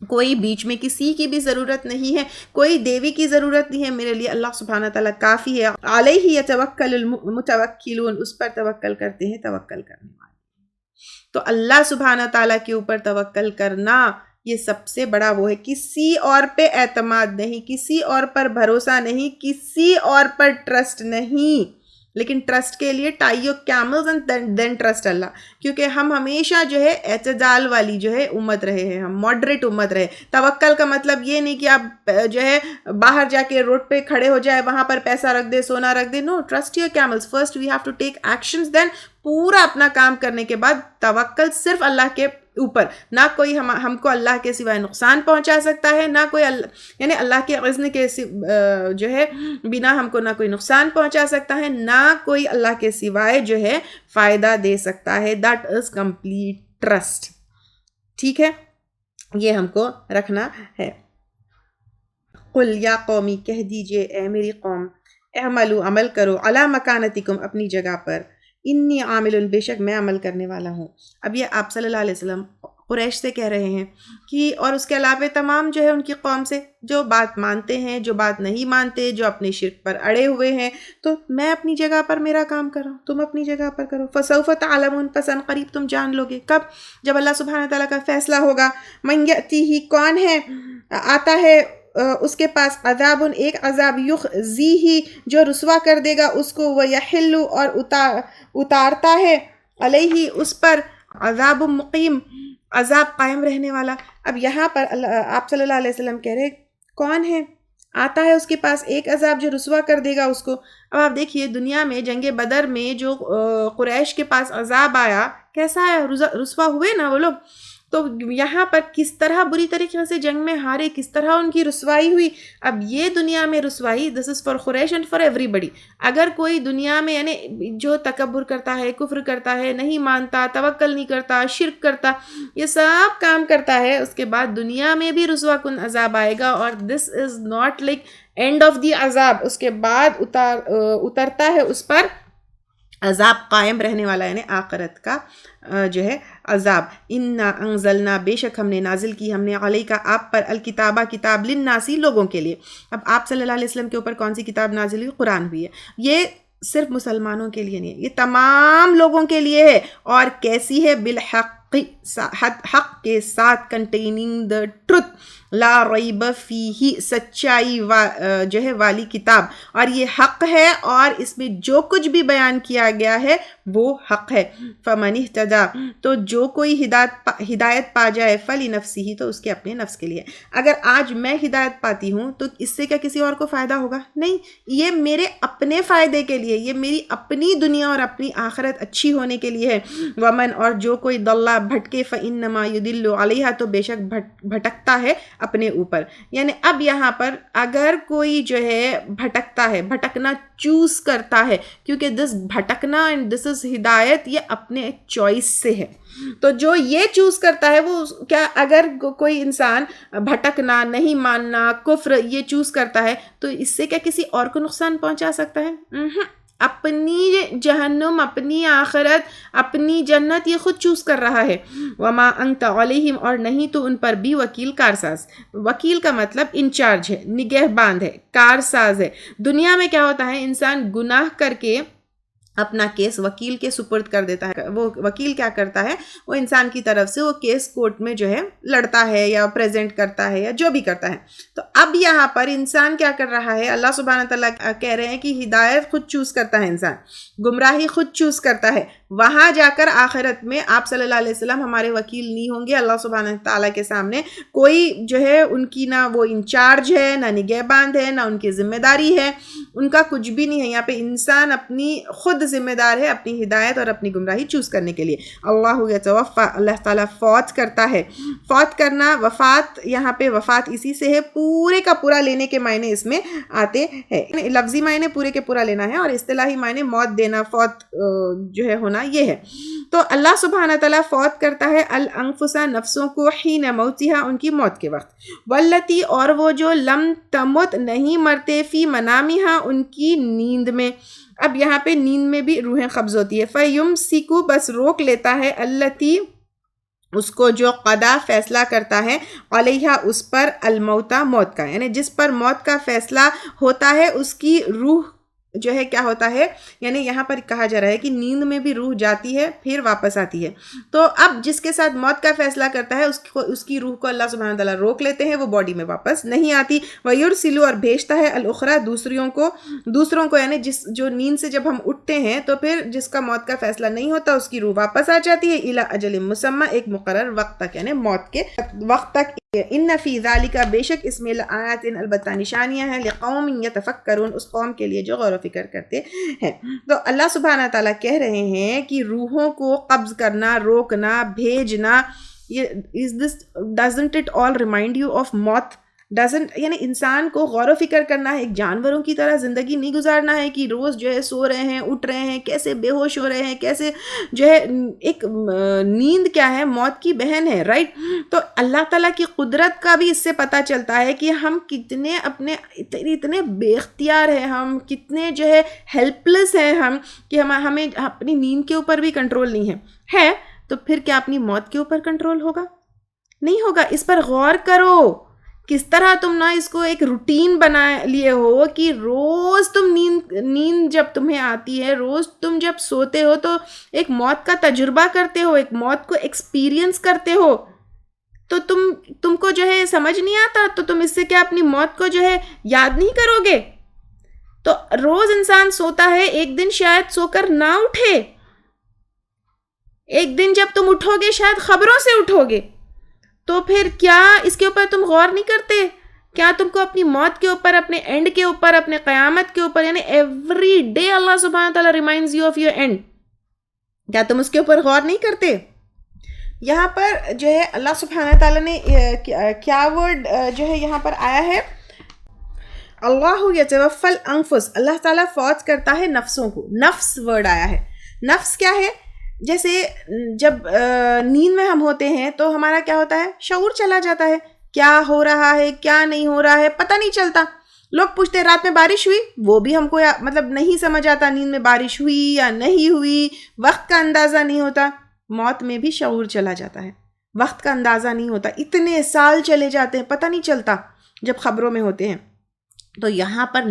کوئی بیچ میں کسی کی بھی ضرورت نہیں ہے، کوئی دیوی کی ضرورت نہیں ہے، میرے لیے اللہ سبحانہ تعالیٰ کافی ہے۔ علیہ یتوکل المتوکلون، اس پر توکل کرتے ہیں توکل کرنے والے۔ تو اللہ سبحانہ تعالیٰ کے اوپر توکل کرنا یہ سب سے بڑا وہ ہے، کسی اور پہ اعتماد نہیں، کسی اور پر بھروسہ نہیں، کسی اور پر ٹرسٹ نہیں، لیکن ٹرسٹ کے لیے tie your camels and then trust اللہ، کیونکہ ہم ہمیشہ جو ہے اعتدال والی جو ہے امت رہے ہیں، ہم ماڈریٹ امت رہے۔ توکل کا مطلب یہ نہیں کہ آپ جو ہے باہر جا کے روڈ پہ کھڑے ہو جائے، وہاں پر پیسہ رکھ دے، سونا رکھ دے، no, trust your camels first, we have to take actions, then پورا اپنا کام کرنے کے بعد توکل صرف اللہ کے اوپر۔ نہ کوئی ہم کو اللہ کے سوائے نقصان پہنچا سکتا ہے، نہ کوئی یعنی اللہ کے اذن کے جو ہے بنا ہم کو نہ کوئی نقصان پہنچا سکتا ہے، نہ کوئی اللہ کے سوائے جو ہے فائدہ دے سکتا ہے۔ That is complete trust. ٹھیک ہے، یہ ہم کو رکھنا ہے۔ قل یا قومی کہہ دیجئے اے میری قوم، اعملوا عمل کرو علی مکانتکم اپنی جگہ پر، انی عامل بے شک میں عمل کرنے والا ہوں۔ اب یہ آپ صلی اللہ علیہ وسلم قریش سے کہہ رہے ہیں کہ اور اس کے علاوہ تمام جو ہے ان کی قوم سے، جو بات مانتے ہیں جو بات نہیں مانتے، جو اپنے شرک پر اڑے ہوئے ہیں، تو میں اپنی جگہ پر میرا کام کر رہا ہوں، تم اپنی جگہ پر کرو۔ فسوف تعلمون، پس ان قریب تم جان لو گے۔ کب؟ جب اللہ سبحانہ تعالیٰ کا فیصلہ ہوگا۔ من یأتیہ، کون ہے آتا ہے اس کے پاس، عذاب، ایک عذاب، یخزیہ، جو رسوا کر دے گا اس کو، ویحل، اور اتارتا ہے، علیہ، اس پر، عذاب مقیم، عذاب قائم رہنے والا۔ اب یہاں پر آپ صلی اللہ علیہ وسلم کہہ رہے کون ہے آتا ہے اس کے پاس ایک عذاب جو رسوا کر دے گا اس کو۔ اب آپ دیکھیے دنیا میں جنگ بدر میں جو قریش کے پاس عذاب آیا، کیسا آیا؟ رسوا ہوئے نا وہ لوگ۔ تو یہاں پر کس طرح بری طریقے سے جنگ میں ہارے، کس طرح ان کی رسوائی ہوئی۔ اب یہ دنیا میں رسوائی، دس از فار قریش اینڈ فار ایوری بڈی۔ اگر کوئی دنیا میں یعنی جو تکبر کرتا ہے، کفر کرتا ہے، نہیں مانتا، توکل نہیں کرتا، شرک کرتا، یہ سب کام کرتا ہے، اس کے بعد دنیا میں بھی رسوا کن عذاب آئے گا، اور this is not like end of the عذاب، اس کے بعد اترتا ہے اس پر عذاب قائم رہنے والا، یعنی آخرت کا جو ہے عذاب۔ انا انزلنا، بے شک ہم نے نازل کی، ہم نے علیہ کا آپ پر، الکتابہ، کتاب، للناسی، لوگوں کے لیے۔ اب آپ صلی اللہ علیہ وسلم کے اوپر کون سی کتاب نازل ہوئی؟ قرآن ہوئی ہے۔ یہ صرف مسلمانوں کے لیے نہیں ہے، یہ تمام لوگوں کے لیے ہے۔ اور کیسی ہے؟ بالحق، حق کے ساتھ، کنٹیننگ دا ٹروتھ، لا ریب فیہ، سچائی جو ہے والی کتاب، اور یہ حق ہے، اور اس میں جو کچھ بھی بیان کیا گیا ہے وہ حق ہے۔ فمن اہتدی، تو جو کوئی ہدایت پا جائے، فلنفسہ، تو اس کے اپنے نفس کے لیے۔ اگر آج میں ہدایت پاتی ہوں تو اس سے کیا کسی اور کو فائدہ ہوگا؟ نہیں، یہ میرے اپنے فائدے کے لیے، یہ میری اپنی دنیا اور اپنی آخرت اچھی ہونے کے لیے ہے۔ ومن، اور جو کوئی ضل، بھٹکے، فإنما يضل علیہا، تو بے شک بھٹکتا ہے اپنے اوپر۔ یعنی اب یہاں پر اگر کوئی جو ہے بھٹکتا ہے، بھٹکنا چوز کرتا ہے، کیونکہ دس بھٹکنا اینڈ دس از ہدایت، یہ اپنے چوائس سے ہے۔ تو جو یہ چوز کرتا ہے وہ کیا، اگر کوئی انسان بھٹکنا، نہیں ماننا، کفر، یہ چوز کرتا ہے تو اس سے کیا کسی اور کو نقصان پہنچا سکتا ہے؟ اپنی جہنم، اپنی آخرت، اپنی جنت یہ خود چوز کر رہا ہے۔ وما انت علیہم، اور نہیں تو ان پر بھی وکیل، کارساز۔ وکیل کا مطلب انچارج ہے، نگہباند ہے، کارساز ہے۔ دنیا میں کیا ہوتا ہے، انسان گناہ کر کے اپنا کیس وکیل کے سپرد کر دیتا ہے۔ وہ وکیل کیا کرتا ہے، وہ انسان کی طرف سے وہ کیس کورٹ میں جو ہے لڑتا ہے یا پریزنٹ کرتا ہے یا جو بھی کرتا ہے۔ تو اب یہاں پر انسان کیا کر رہا ہے، اللہ سبحانہ تعالیٰ کہہ رہے ہیں کہ ہدایت خود چوز کرتا ہے انسان، گمراہی خود چوز کرتا ہے۔ وہاں جا کر آخرت میں آپ صلی اللہ علیہ وسلم ہمارے وکیل نہیں ہوں گے اللہ سبحانہ تعالیٰ کے سامنے۔ کوئی جو ہے ان کی نہ وہ انچارج ہے، نہ نگہباند ہے، نہ ان کی ذمہ داری ہے، ان کا کچھ بھی نہیں ہے۔ یہاں پہ انسان اپنی خود ذمہ دار ہے اپنی ہدایت اور اپنی گمراہی چوز کرنے کے لیے۔ اللہ یتوفیٰ، اللہ تعالیٰ فوت کرتا ہے۔ فوت کرنا، وفات، یہاں پہ وفات اسی سے ہے، پورے کا پورا لینے کے معنی اس میں آتے ہیں۔ لفظی معنی پورے کے پورا لینا ہے، اور اصطلاحی معنی موت دینا، فوت جو ہے ہونا، یہ ہے۔ تو اللہ سبحانہ تعالیٰ فوت کرتا ہے الانفس، نفسوں کو، حین موتہا، ان کی موت کے وقت، واللتی، اور وہ جو لم تمت، نہیں مرتے، فی منامہا، ان کی نیند میں۔ اب یہاں پہ نیند میں بھی روحیں قبض ہوتی ہے۔ فیمسکو، بس روک لیتا ہے، التی، اس کو جو قضا فیصلہ کرتا ہے، علیہا، اس پر، الموتا، موت کا، یعنی جس پر موت کا فیصلہ ہوتا ہے اس کی روح جو ہے کیا ہوتا ہے، یعنی یہاں پر کہا جا رہا ہے کہ نیند میں بھی روح جاتی ہے پھر واپس آتی ہے۔ تو اب جس کے ساتھ موت کا فیصلہ کرتا ہے اس کی روح کو اللہ سبحانہ تعالیٰ روک لیتے ہیں، وہ باڈی میں واپس نہیں آتی۔ وَيُرْسِلُ، اور بھیجتا ہے، الْأُخْرَى، دوسروں کو، یعنی جو نیند سے جب ہم اٹھتے ہیں تو پھر جس کا موت کا فیصلہ نہیں ہوتا اس کی روح واپس آ جاتی ہے، إِلَىٰ أَجَلٍ مُّسَمًّى، ایک مقرر وقت تک، یعنی موت کے وقت تک۔ ان فی ذالک، بے شک اس میں، لآیات، البتہ نشانیاں ہیں، لقوم یتفکرون، اس قوم کے لیے جو غور و فکر کرتے ہیں۔ تو اللہ سبحانہ تعالیٰ کہہ رہے ہیں کہ روحوں کو قبض کرنا، روکنا، بھیجنا، doesn't it all remind you of موت؟ ڈزنٹ یعنی انسان کو غور و فکر کرنا ہے, ایک جانوروں کی طرح زندگی نہیں گزارنا ہے کہ روز جو ہے سو رہے ہیں, اٹھ رہے ہیں, کیسے بے ہوش ہو رہے ہیں, کیسے جو ہے ایک نیند کیا ہے, موت کی بہن ہے, رائٹ. تو اللہ تعالیٰ کی قدرت کا بھی اس سے پتہ چلتا ہے کہ ہم کتنے اتنے بے اختیار ہیں, ہم کتنے جو ہے ہیلپ لیس ہیں ہم, کہ ہمیں اپنی نیند کے اوپر بھی کنٹرول نہیں ہے. تو پھر کیا اپنی موت کے اوپر کنٹرول ہوگا؟ نہیں ہوگا. اس پر غور کرو, کس طرح تم نہ اس کو ایک روٹین بنا لیے ہو کہ روز تم نیند جب تمہیں آتی ہے, روز تم جب سوتے ہو تو ایک موت کا تجربہ کرتے ہو, ایک موت کو ایکسپیرینس کرتے ہو. تو تم کو جو ہے سمجھ نہیں آتا, تو تم اس سے کیا اپنی موت کو جو ہے یاد نہیں کرو گے؟ تو روز انسان سوتا ہے, ایک دن شاید سو کر نہ اٹھے, ایک دن جب تم اٹھو گے شاید خبروں سے اٹھو گے. تو پھر کیا اس کے اوپر تم غور نہیں کرتے؟ کیا تم کو اپنی موت کے اوپر, اپنے اینڈ کے اوپر, اپنے قیامت کے اوپر, یعنی ایوری ڈے اللہ سبحانہ تعالیٰ reminds you of your and, کیا تم اس کے اوپر غور نہیں کرتے؟ یہاں پر جو ہے اللہ سبحانہ تعالیٰ نے کیا ورڈ جو ہے یہاں پر آیا ہے, اللہ یتوفی الانفس, اللہ تعالیٰ فوت کرتا ہے نفسوں کو. نفس ورڈ آیا ہے. نفس کیا ہے؟ جیسے جب نیند میں ہم ہوتے ہیں تو ہمارا کیا ہوتا ہے, شعور چلا جاتا ہے, کیا ہو رہا ہے کیا نہیں ہو رہا ہے پتہ نہیں چلتا. لوگ پوچھتے ہیں رات میں بارش ہوئی, وہ بھی ہم کو مطلب نہیں سمجھ آتا, نیند میں بارش ہوئی یا نہیں ہوئی, وقت کا اندازہ نہیں ہوتا. موت میں بھی شعور چلا جاتا ہے, وقت کا اندازہ نہیں ہوتا, اتنے سال چلے جاتے ہیں پتہ نہیں چلتا جب خبروں میں ہوتے ہیں. تو یہاں پر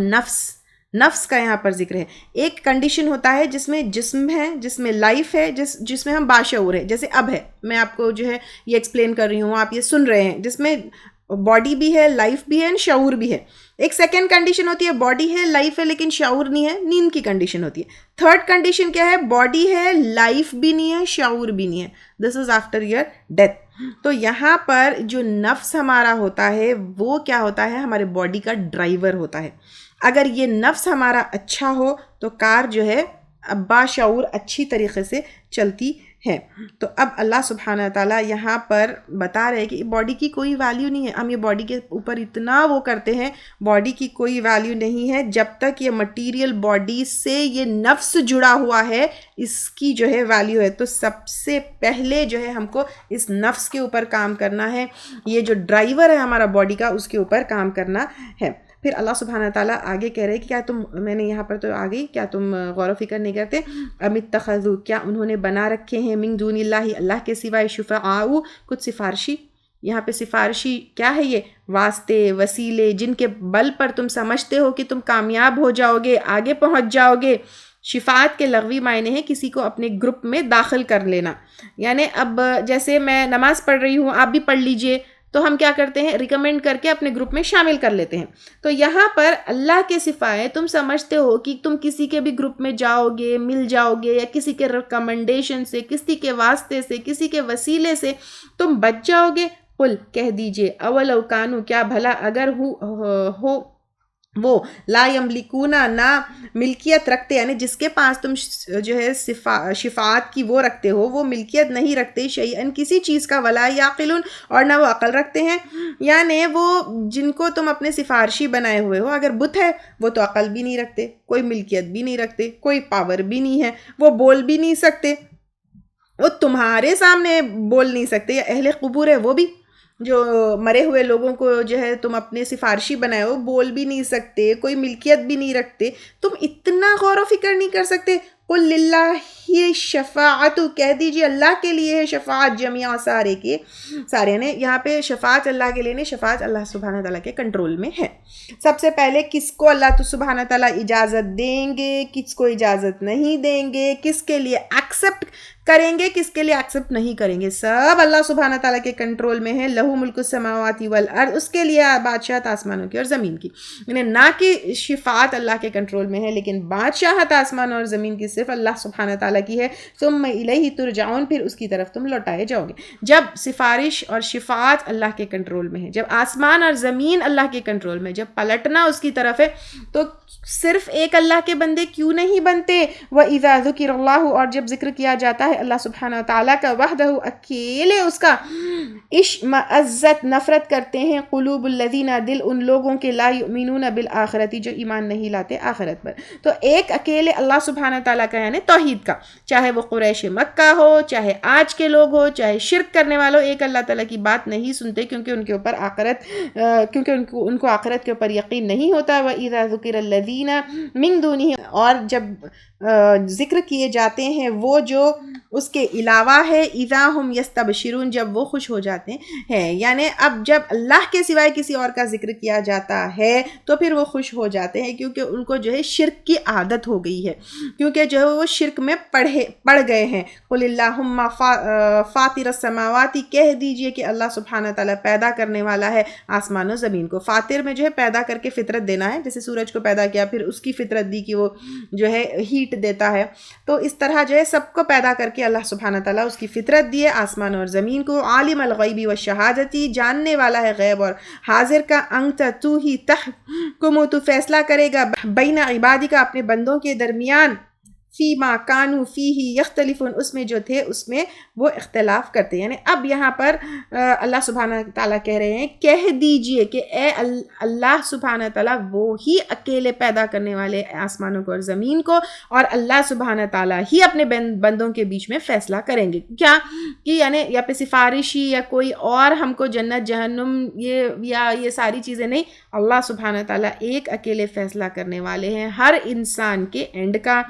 نفس کا یہاں پر ذکر ہے. ایک کنڈیشن ہوتا ہے جس میں جسم ہے, جس میں لائف ہے, جس میں ہم باشعور ہے, جیسے اب ہے, میں آپ کو جو ہے یہ ایکسپلین کر رہی ہوں, آپ یہ سن رہے ہیں, جس میں باڈی بھی ہے, لائف بھی ہے, شعور بھی ہے. ایک سیکنڈ کنڈیشن ہوتی ہے باڈی ہے, لائف ہے لیکن شعور نہیں ہے, نیند کی کنڈیشن ہوتی ہے. تھرڈ کنڈیشن کیا ہے؟ باڈی ہے, لائف بھی نہیں ہے, شعور بھی نہیں ہے. دس از آفٹر یور ڈیتھ. تو یہاں پر جو نفس ہمارا ہوتا ہے وہ کیا ہوتا ہے؟ ہمارے باڈی کا ڈرائیور ہوتا ہے. اگر یہ نفس ہمارا اچھا ہو تو کار جو ہے باشعور اچھی طریقے سے چلتی ہے. تو اب اللہ سبحانہ تعالیٰ یہاں پر بتا رہے کہ باڈی کی کوئی ویلیو نہیں ہے. ہم یہ باڈی کے اوپر اتنا وہ کرتے ہیں, باڈی کی کوئی ویلیو نہیں ہے جب تک یہ مٹیریل باڈی سے یہ نفس جڑا ہوا ہے, اس کی جو ہے ویلیو ہے. تو سب سے پہلے جو ہے ہم کو اس نفس کے اوپر کام کرنا ہے, یہ جو ڈرائیور ہے ہمارا باڈی کا اس کے اوپر کام کرنا ہے. پھر اللہ سبحانہ تعالیٰ آگے کہہ رہے کہ کیا تم, میں نے یہاں پر تو آگے, کیا تم غور و فکر نہیں کرتے؟ ام اتخذوا, کیا انہوں نے بنا رکھے ہیں, من دون اللہ, اللہ کے سوائے, شفعاء, کچھ سفارشی. یہاں پہ سفارشی کیا ہے؟ یہ واسطے, وسیلے, جن کے بل پر تم سمجھتے ہو کہ تم کامیاب ہو جاؤ گے, آگے پہنچ جاؤ گے. شفاعت کے لغوی معنی ہے کسی کو اپنے گروپ میں داخل کر لینا. یعنی اب جیسے میں نماز پڑھ رہی ہوں, آپ بھی پڑھ لیجئے, تو ہم کیا کرتے ہیں؟ ریکمینڈ کر کے اپنے گروپ میں شامل کر لیتے ہیں. تو یہاں پر اللہ کے سفائے تم سمجھتے ہو کہ تم کسی کے بھی گروپ میں جاؤ گے, مل جاؤ گے, یا کسی کے ریکمنڈیشن سے, کسی کے واسطے سے, کسی کے وسیلے سے تم بچ جاؤ گے. قل, کہہ دیجئے, اولو کانو, کیا بھلا اگر ہو وہ, لا یملکون, نہ ملکیت رکھتے, یعنی جس کے پاس تم جو ہے شفاعت کی وہ رکھتے ہو وہ ملکیت نہیں رکھتے, شیئن, کسی چیز کا, ولا یعقلون, اور نہ وہ عقل رکھتے ہیں. یعنی وہ جن کو تم اپنے سفارشی بنائے ہوئے ہو, اگر بت ہے وہ تو عقل بھی نہیں رکھتے, کوئی ملکیت بھی نہیں رکھتے, کوئی پاور بھی نہیں ہے, وہ بول بھی نہیں سکتے, وہ تمہارے سامنے بول نہیں سکتے. یا اہل قبور ہے, وہ بھی جو مرے ہوئے لوگوں کو جو ہے تم اپنے سفارشی بنائے ہو, بول بھی نہیں سکتے, کوئی ملکیت بھی نہیں رکھتے, تم اتنا غور و فکر نہیں کر سکتے. قل للہ شفاعت, کہہ دیجیے اللہ کے لیے ہے شفاعت, جمیع, سارے کے سارے نے. یہاں پہ شفاعت اللہ کے لیے نہیں, شفاعت اللہ سبحانہ تعالیٰ کے کنٹرول میں ہے. سب سے پہلے کس کو اللہ تو سبحانہ تعالیٰ اجازت دیں گے, کس کو اجازت نہیں دیں گے, کس کے لیے ایکسیپٹ کریں گے, کس کے لیے ایکسیپٹ نہیں کریں گے, سب اللہ سبحانہ تعالیٰ کے کنٹرول میں ہے. لہو ملک السماوات والارض, اس کے لیے بادشاہت آسمانوں کی اور زمین کی. یعنی نہ کہ شفاعت اللہ کے کنٹرول میں ہے, لیکن بادشاہت آسمان اور زمین کی صرف اللہ سبحانہ تعالیٰ کی ہے. ثم الیہ ترجعون, پھر اس کی طرف تم لوٹائے جاؤ گے. جب سفارش اور شفاعت اللہ کے کنٹرول میں ہے, جب آسمان اور زمین اللہ کے کنٹرول میں, جب پلٹنا اس کی طرف ہے, تو صرف ایک اللہ کے بندے کیوں نہیں بنتے؟ وَإِذَا ذُكِرَ اللَّهُ, اور جب ذکر کیا جاتا ہے ہے اللہ سبحانہ تعالیٰ کا، وحدہ اکیلے اس کا، اشمئزت نفرت کرتے ہیں، قلوب الذین دل ان لوگوں کے، لا یؤمنون بالآخرۃ جو ایمان نہیں لاتے آخرت پر۔ تو ایک اکیلے اللہ سبحانہ تعالیٰ کا یعنی توحید کا، چاہے وہ قریش مکہ ہو، چاہے آج کے لوگ ہو، چاہے شرک کرنے والوں، ایک اللہ تعالیٰ کی بات نہیں سنتے کیونکہ ان کے اوپر آخرت، کیونکہ ان کو آخرت کے اوپر یقین نہیں ہوتا۔ وَإِذَا ذُكِرَ الَّذِينَ مِن دُونِهِ، اور جب ذکر کیے جاتے ہیں وہ جو اس کے علاوہ ہے، اذا ہم یستبشرون جب وہ خوش ہو جاتے ہیں، یعنی اب جب اللہ کے سوائے کسی اور کا ذکر کیا جاتا ہے تو پھر وہ خوش ہو جاتے ہیں، کیونکہ ان کو جو ہے شرک کی عادت ہو گئی ہے، کیونکہ جو ہے وہ شرک میں پڑ گئے ہیں۔ قل اللہم فاطر السماوات، کہہ دیجئے کہ اللہ سبحانہ تعالیٰ پیدا کرنے والا ہے آسمان و زمین کو۔ فاطر میں جو ہے پیدا کر کے فطرت دینا ہے، جیسے سورج کو پیدا کیا پھر اس کی فطرت دی کہ وہ جو ہے ہیٹ دیتا ہے، تو اس طرح جو ہے سب کو پیدا کر کے اللہ سبحانہ تعالیٰ اس کی فطرت دی ہے آسمان اور زمین کو۔ عالم الغیب والشہادتی، جاننے والا ہے غیب اور حاضر کا، انت تو ہی تحکم تو فیصلہ کرے گا، بین عبادی کا اپنے بندوں کے درمیان، فیما کانو فیہ یختلفون اس میں جو تھے اس میں وہ اختلاف کرتے، یعنی اب یہاں پر اللہ سبحانہ تعالیٰ کہہ رہے ہیں کہہ دیجئے کہ اے اللہ سبحانہ تعالیٰ وہی اکیلے پیدا کرنے والے آسمانوں کو اور زمین کو، اور اللہ سبحانہ تعالیٰ ہی اپنے بندوں کے بیچ میں فیصلہ کریں گے، کیا کہ یعنی یا پہ سفارشی یا کوئی اور ہم کو جنت جہنم یہ ساری چیزیں نہیں، اللہ سبحانہ تعالیٰ ایک اکیلے فیصلہ کرنے والے ہیں ہر انسان کے اینڈ کا۔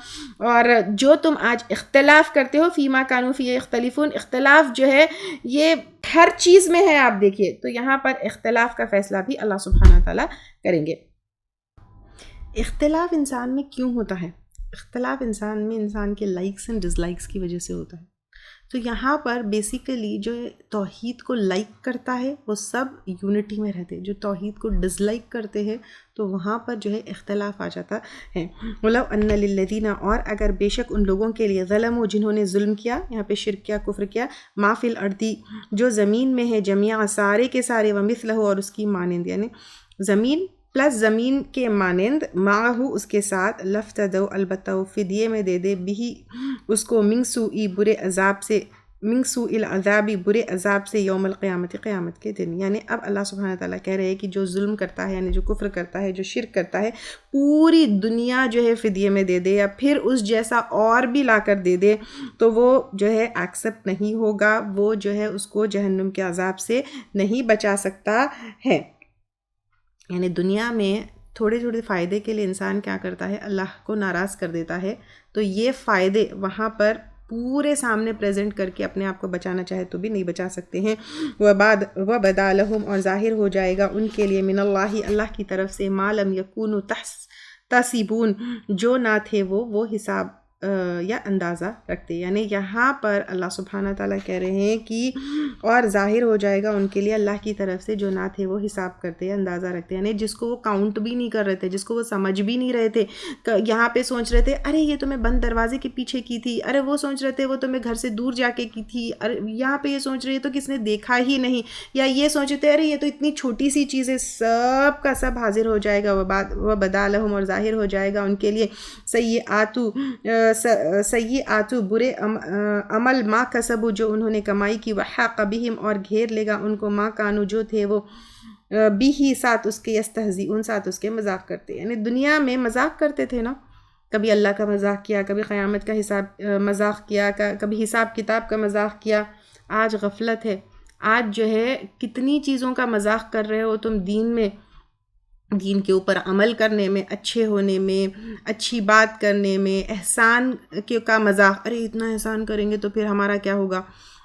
اور جو تم آج اختلاف کرتے ہو، فیما کانو فی اختلافون، اختلاف جو ہے یہ ہر چیز میں ہے، آپ دیکھیے تو یہاں پر اختلاف کا فیصلہ بھی اللہ سبحانہ تعالیٰ کریں گے۔ اختلاف انسان میں کیوں ہوتا ہے؟ اختلاف انسان میں انسان کے لائکس اینڈ ڈس لائکس کی وجہ سے ہوتا ہے۔ تو یہاں پر بیسیکلی جو توحید کو لائک کرتا ہے وہ سب یونٹی میں رہتے، جو توحید کو ڈس لائک کرتے ہیں تو وہاں پر جو ہے اختلاف آ جاتا ہے۔ وَلَوْ أَنَّ لِلَّذِينَ، اور اگر بے شک ان لوگوں کے لیے، ظلموا جنہوں نے ظلم کیا، یہاں پہ شرک کیا، کفر کیا، مَا فِي الْأَرْضِ جو زمین میں ہے، جمیعا سارے کے سارے، وَمِثْلَهُ اور اس کی مانند، یعنی زمین پلس زمین کے مانند، معہو اس کے ساتھ، لفتدو البتہ وہ فدیے میں دے دے، بھی اس کو، من سوئی برے عذاب سے، من سوء العذابی برے عذاب سے، یوم القیامت قیامت کے دن۔ یعنی اب اللہ سبحانہ تعالیٰ کہہ رہے ہیں کہ جو ظلم کرتا ہے، یعنی جو کفر کرتا ہے، جو شرک کرتا ہے، پوری دنیا جو ہے فدیے میں دے دے یا پھر اس جیسا اور بھی لا کر دے دے تو وہ جو ہے ایکسیپٹ نہیں ہوگا، وہ جو ہے اس کو جہنم کے عذاب سے نہیں بچا سکتا ہے۔ یعنی دنیا میں تھوڑے تھوڑے فائدے کے لیے انسان کیا کرتا ہے، اللہ کو ناراض کر دیتا ہے، تو یہ فائدے وہاں پر پورے سامنے پریزنٹ کر کے اپنے آپ کو بچانا چاہے تو بھی نہیں بچا سکتے ہیں۔ وَبَدَا لَهُمْ اور ظاہر ہو جائے گا ان کے لیے، من اللہ کی طرف سے، مَا لَمْ يَكُونُوا تَحْتَسِبُونَ جو نہ تھے وہ حساب یا اندازہ رکھتے، یعنی یہاں پر اللہ سبحانہ تعالیٰ کہہ رہے ہیں کہ اور ظاہر ہو جائے گا ان کے لیے اللہ کی طرف سے جو نہ تھے وہ حساب کرتے، اندازہ رکھتے، یعنی جس کو وہ کاؤنٹ بھی نہیں کر رہے تھے، جس کو وہ سمجھ بھی نہیں رہے تھے، یہاں پہ سوچ رہے تھے ارے یہ تو میں بند دروازے کے پیچھے کی تھی، ارے وہ سوچ رہے تھے وہ تو میں گھر سے دور جا کے کی تھی، ارے یہاں پہ یہ سوچ رہے تو کس نے دیکھا ہی نہیں، یا یہ سوچ رہے تھے ارے یہ تو اتنی چھوٹی سی چیز ہے، سب کا سب حاضر ہو جائے گا، وَبَدَا لَهُمْ اور ظاہر ہو جائے گا ان کے لیے، سیئاتو برے عمل، ما کسبو جو انہوں نے کمائی کی، وحاق بہم اور گھیر لے گا ان کو، ما کانو جو تھے وہ، بھی ساتھ اس کے، یستہزئون ساتھ اس کے مذاق کرتے، یعنی دنیا میں مذاق کرتے تھے نا، کبھی اللہ کا مذاق کیا، کبھی قیامت کا حساب مذاق کیا، کبھی حساب کتاب کا مذاق کیا۔ آج غفلت ہے، آج جو ہے کتنی چیزوں کا مذاق کر رہے ہو تم دین میں، دین کے اوپر عمل کرنے میں، اچھے ہونے میں، اچھی بات کرنے میں، احسان کا مذاق، ارے اتنا احسان کریں گے تو پھر ہمارا کیا ہوگا،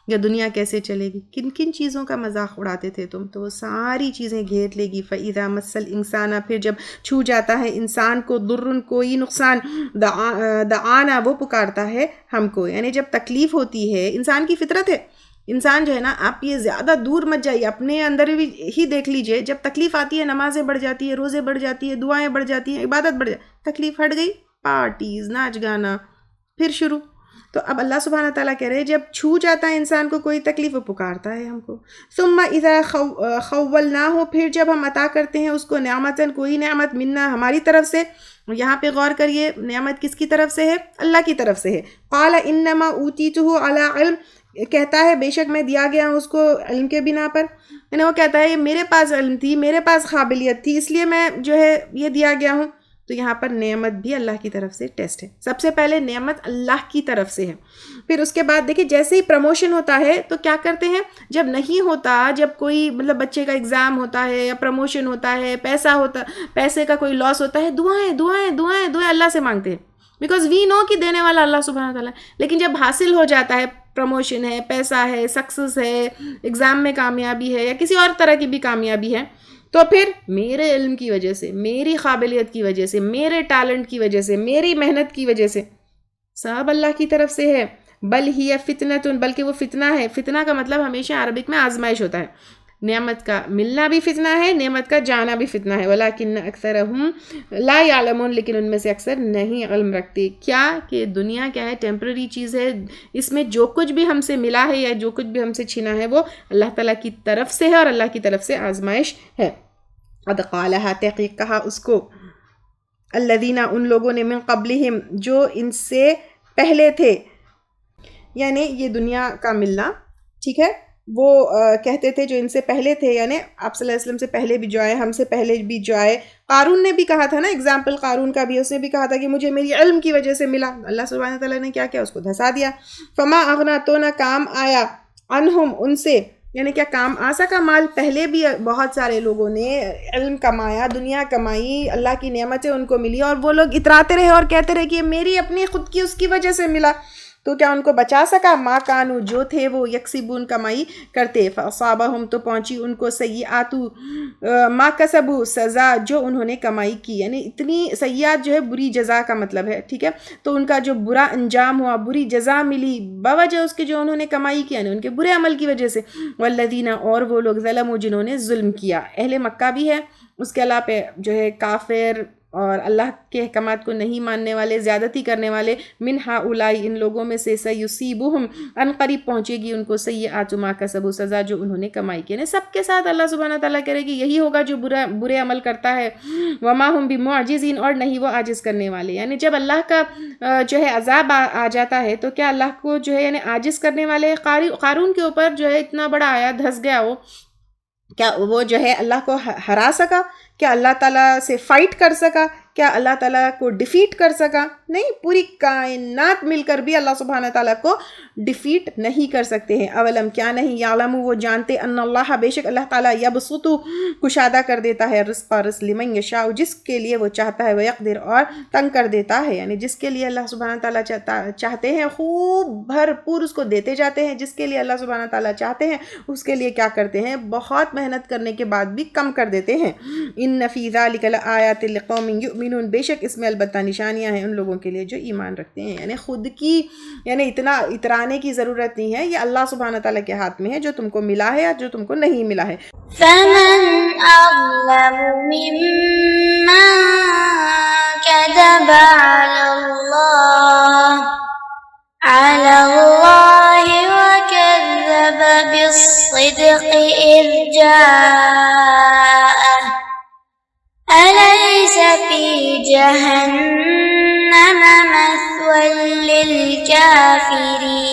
یا دنیا کیسے چلے گی، کن کن چیزوں کا مذاق اڑاتے تھے تم، تو وہ ساری چیزیں گھیر لے گی۔ فَإِذَا مَسَّ الْإِنسَانَ پھر جب چھو جاتا ہے انسان کو، ضرٌ کوئی نقصان، دعانا وہ پکارتا ہے ہم کو، یعنی جب تکلیف ہوتی ہے، انسان کی فطرت ہے، انسان جو ہے نا، آپ یہ زیادہ دور مت جائیے، اپنے اندر ہی دیکھ لیجئے، جب تکلیف آتی ہے نمازیں بڑھ جاتی ہے، روزے بڑھ جاتی ہے، دعائیں بڑھ جاتی ہیں، عبادت بڑھ جاتی ہے، تکلیف ہٹ گئی، پارٹیز، ناچ گانا پھر شروع، تو اب اللہ سبحانہ تعالیٰ کہہ رہے ہیں جب چھو جاتا ہے انسان کو کوئی تکلیف وہ پکارتا ہے ہم کو. ثم اذا خولناہ، پھر جب ہم عطا کرتے ہیں اس کو نعمتاً کوئی نعمت منا ہماری طرف سے. یہاں پہ غور کریے نعمت کس کی طرف سے ہے؟ اللہ کی طرف سے ہے. قال انما اوتیتہ علی علم، کہتا ہے بے شک میں دیا گیا ہوں اس کو علم کے بنا پر. یعنی وہ کہتا ہے یہ میرے پاس علم تھی، میرے پاس قابلیت تھی، اس لیے میں جو ہے یہ دیا گیا ہوں. تو یہاں پر نعمت بھی اللہ کی طرف سے ٹیسٹ ہے. سب سے پہلے نعمت اللہ کی طرف سے ہے. پھر اس کے بعد دیکھیں جیسے ہی پروموشن ہوتا ہے تو کیا کرتے ہیں، جب نہیں ہوتا، جب کوئی مطلب بچے کا ایگزام ہوتا ہے یا پروموشن ہوتا ہے، پیسے کا کوئی لاس ہوتا ہے، دعائیں دعائیں دعائیں دعائیں اللہ سے مانگتے ہیں. بیکاز وی نو کہ دینے والا اللہ سبحانہ تعالیٰ. لیکن جب حاصل ہو جاتا ہے، پروموشن ہے، پیسہ ہے، سکسس ہے، ایگزام میں کامیابی ہے یا کسی اور طرح کی بھی کامیابی ہے، تو پھر میرے علم کی وجہ سے، میری قابلیت کی وجہ سے، میرے ٹیلنٹ کی وجہ سے، میری محنت کی وجہ سے، سب اللہ کی طرف سے ہے. بل ہی فتنۃ، بلکہ وہ فتنہ ہے. فتنہ کا مطلب ہمیشہ عربک میں آزمائش ہوتا ہے. نعمت کا ملنا بھی فتنہ ہے، نعمت کا جانا بھی فتنہ ہے. ولیکن اکثرہم لا یعلمون، لیکن ان میں سے اکثر نہیں علم رکھتے. کیا کہ دنیا کیا ہے، ٹیمپرری چیز ہے. اس میں جو کچھ بھی ہم سے ملا ہے یا جو کچھ بھی ہم سے چھینا ہے وہ اللہ تعالیٰ کی طرف سے ہے اور اللہ کی طرف سے آزمائش ہے. قد قالها، تحقیق کہا اس کو، الذین، ان لوگوں نے، من قبلہم، جو ان سے پہلے تھے. یعنی یہ دنیا کا ملنا، ٹھیک ہے، وہ کہتے تھے جو ان سے پہلے تھے، یعنی آپ صلی اللہ علیہ وسلم سے پہلے بھی جو آئے، ہم سے پہلے بھی جو آئے. قارون نے بھی کہا تھا نا، اگزامپل قارون کا بھی، اس نے بھی کہا تھا کہ مجھے میری علم کی وجہ سے ملا. اللہ سبحانہ تعالیٰ نے کیا کیا، اس کو دھسا دیا. فما اغنا، تو نہ کام آیا، عنہم، ان سے، یعنی کیا کام آ سکا مال. پہلے بھی بہت سارے لوگوں نے علم کمایا، دنیا کمائی، اللہ کی نعمتیں ان کو ملی، اور وہ لوگ اتراتے رہے اور کہتے رہے کہ میری اپنی خود کی اس کی وجہ سے ملا. تو کیا ان کو بچا سکا؟ ما کانو، جو تھے وہ یکسبون، کمائی کرتے. فاصابہم، تو پہنچی ان کو سیئات ما کسبوا، سزا جو انہوں نے کمائی کی. یعنی اتنی سیئات جو ہے بری جزا کا مطلب ہے، ٹھیک ہے. تو ان کا جو برا انجام ہوا، بری جزا ملی بوجہ اس کے جو انہوں نے کمائی کی، یعنی ان کے برے عمل کی وجہ سے. والذین، اور وہ لوگ، ظلموا، جنہوں نے ظلم کیا. اہل مکہ بھی ہے، اس کے علاوہ جو ہے کافر اور اللہ کے احکامات کو نہیں ماننے والے، زیادتی کرنے والے. من ہؤلاء، ان لوگوں میں سے، سیصیبہم، ان قریب پہنچے گی ان کو، سیئات ما کسبوا، سزا جو انہوں نے کمائی کی. یعنی سب کے ساتھ اللہ سبحانہ تعالیٰ کہہ رہے کہ یہی ہوگا جو برے عمل کرتا ہے. وما ہم بمعجزین، اور نہیں وہ عاجز کرنے والے. یعنی جب اللہ کا جو ہے عذاب آ جاتا ہے تو کیا اللہ کو جو ہے یعنی عاجز کرنے والے. قارون کے اوپر جو ہے اتنا بڑا آیا، دھس گیا وہ، کیا وہ جو ہے اللہ کو ہرا سکا؟ کیا اللہ تعالیٰ سے فائٹ کر سکا؟ کیا اللہ تعالیٰ کو ڈیفیٹ کر سکا؟ نہیں. پوری کائنات مل کر بھی اللہ سبحانہ تعالیٰ کو ڈیفیٹ نہیں کر سکتے ہیں. اولم، کیا نہیں، یعلم، وہ جانتے، ان اللہ، بے شک اللہ تعالیٰ، یبسط، کشادہ کر دیتا ہے، رزق، رزق، لمن یشاء، جس کے لیے وہ چاہتا ہے، ویقدر، اور تنگ کر دیتا ہے. یعنی جس کے لیے اللہ سبحانہ تعالیٰ چاہتے ہیں خوب بھرپور اس کو دیتے جاتے ہیں، جس کے لیے اللہ سبحانہ تعالیٰ چاہتے ہیں اس کے لیے کیا کرتے ہیں، بہت محنت کرنے کے بعد بھی کم کر دیتے ہیں. ان فی ذلک لآیات لقوم یؤمنون، بے شک اس میں البتہ نشانیاں ہیں ان لوگوں کے لیے جو ایمان رکھتے ہیں. یعنی خود کی اتنا اترانے کی ضرورت نہیں ہے، یہ اللہ سبحانہ تعالیٰ کے ہاتھ میں ہے جو تم کو ملا ہے یا جو تم کو نہیں ملا ہے. فمن أظلم ممن كذب على الله وكذب بالصدق إذ جاءه أليس في جهنم مثوى للكافرين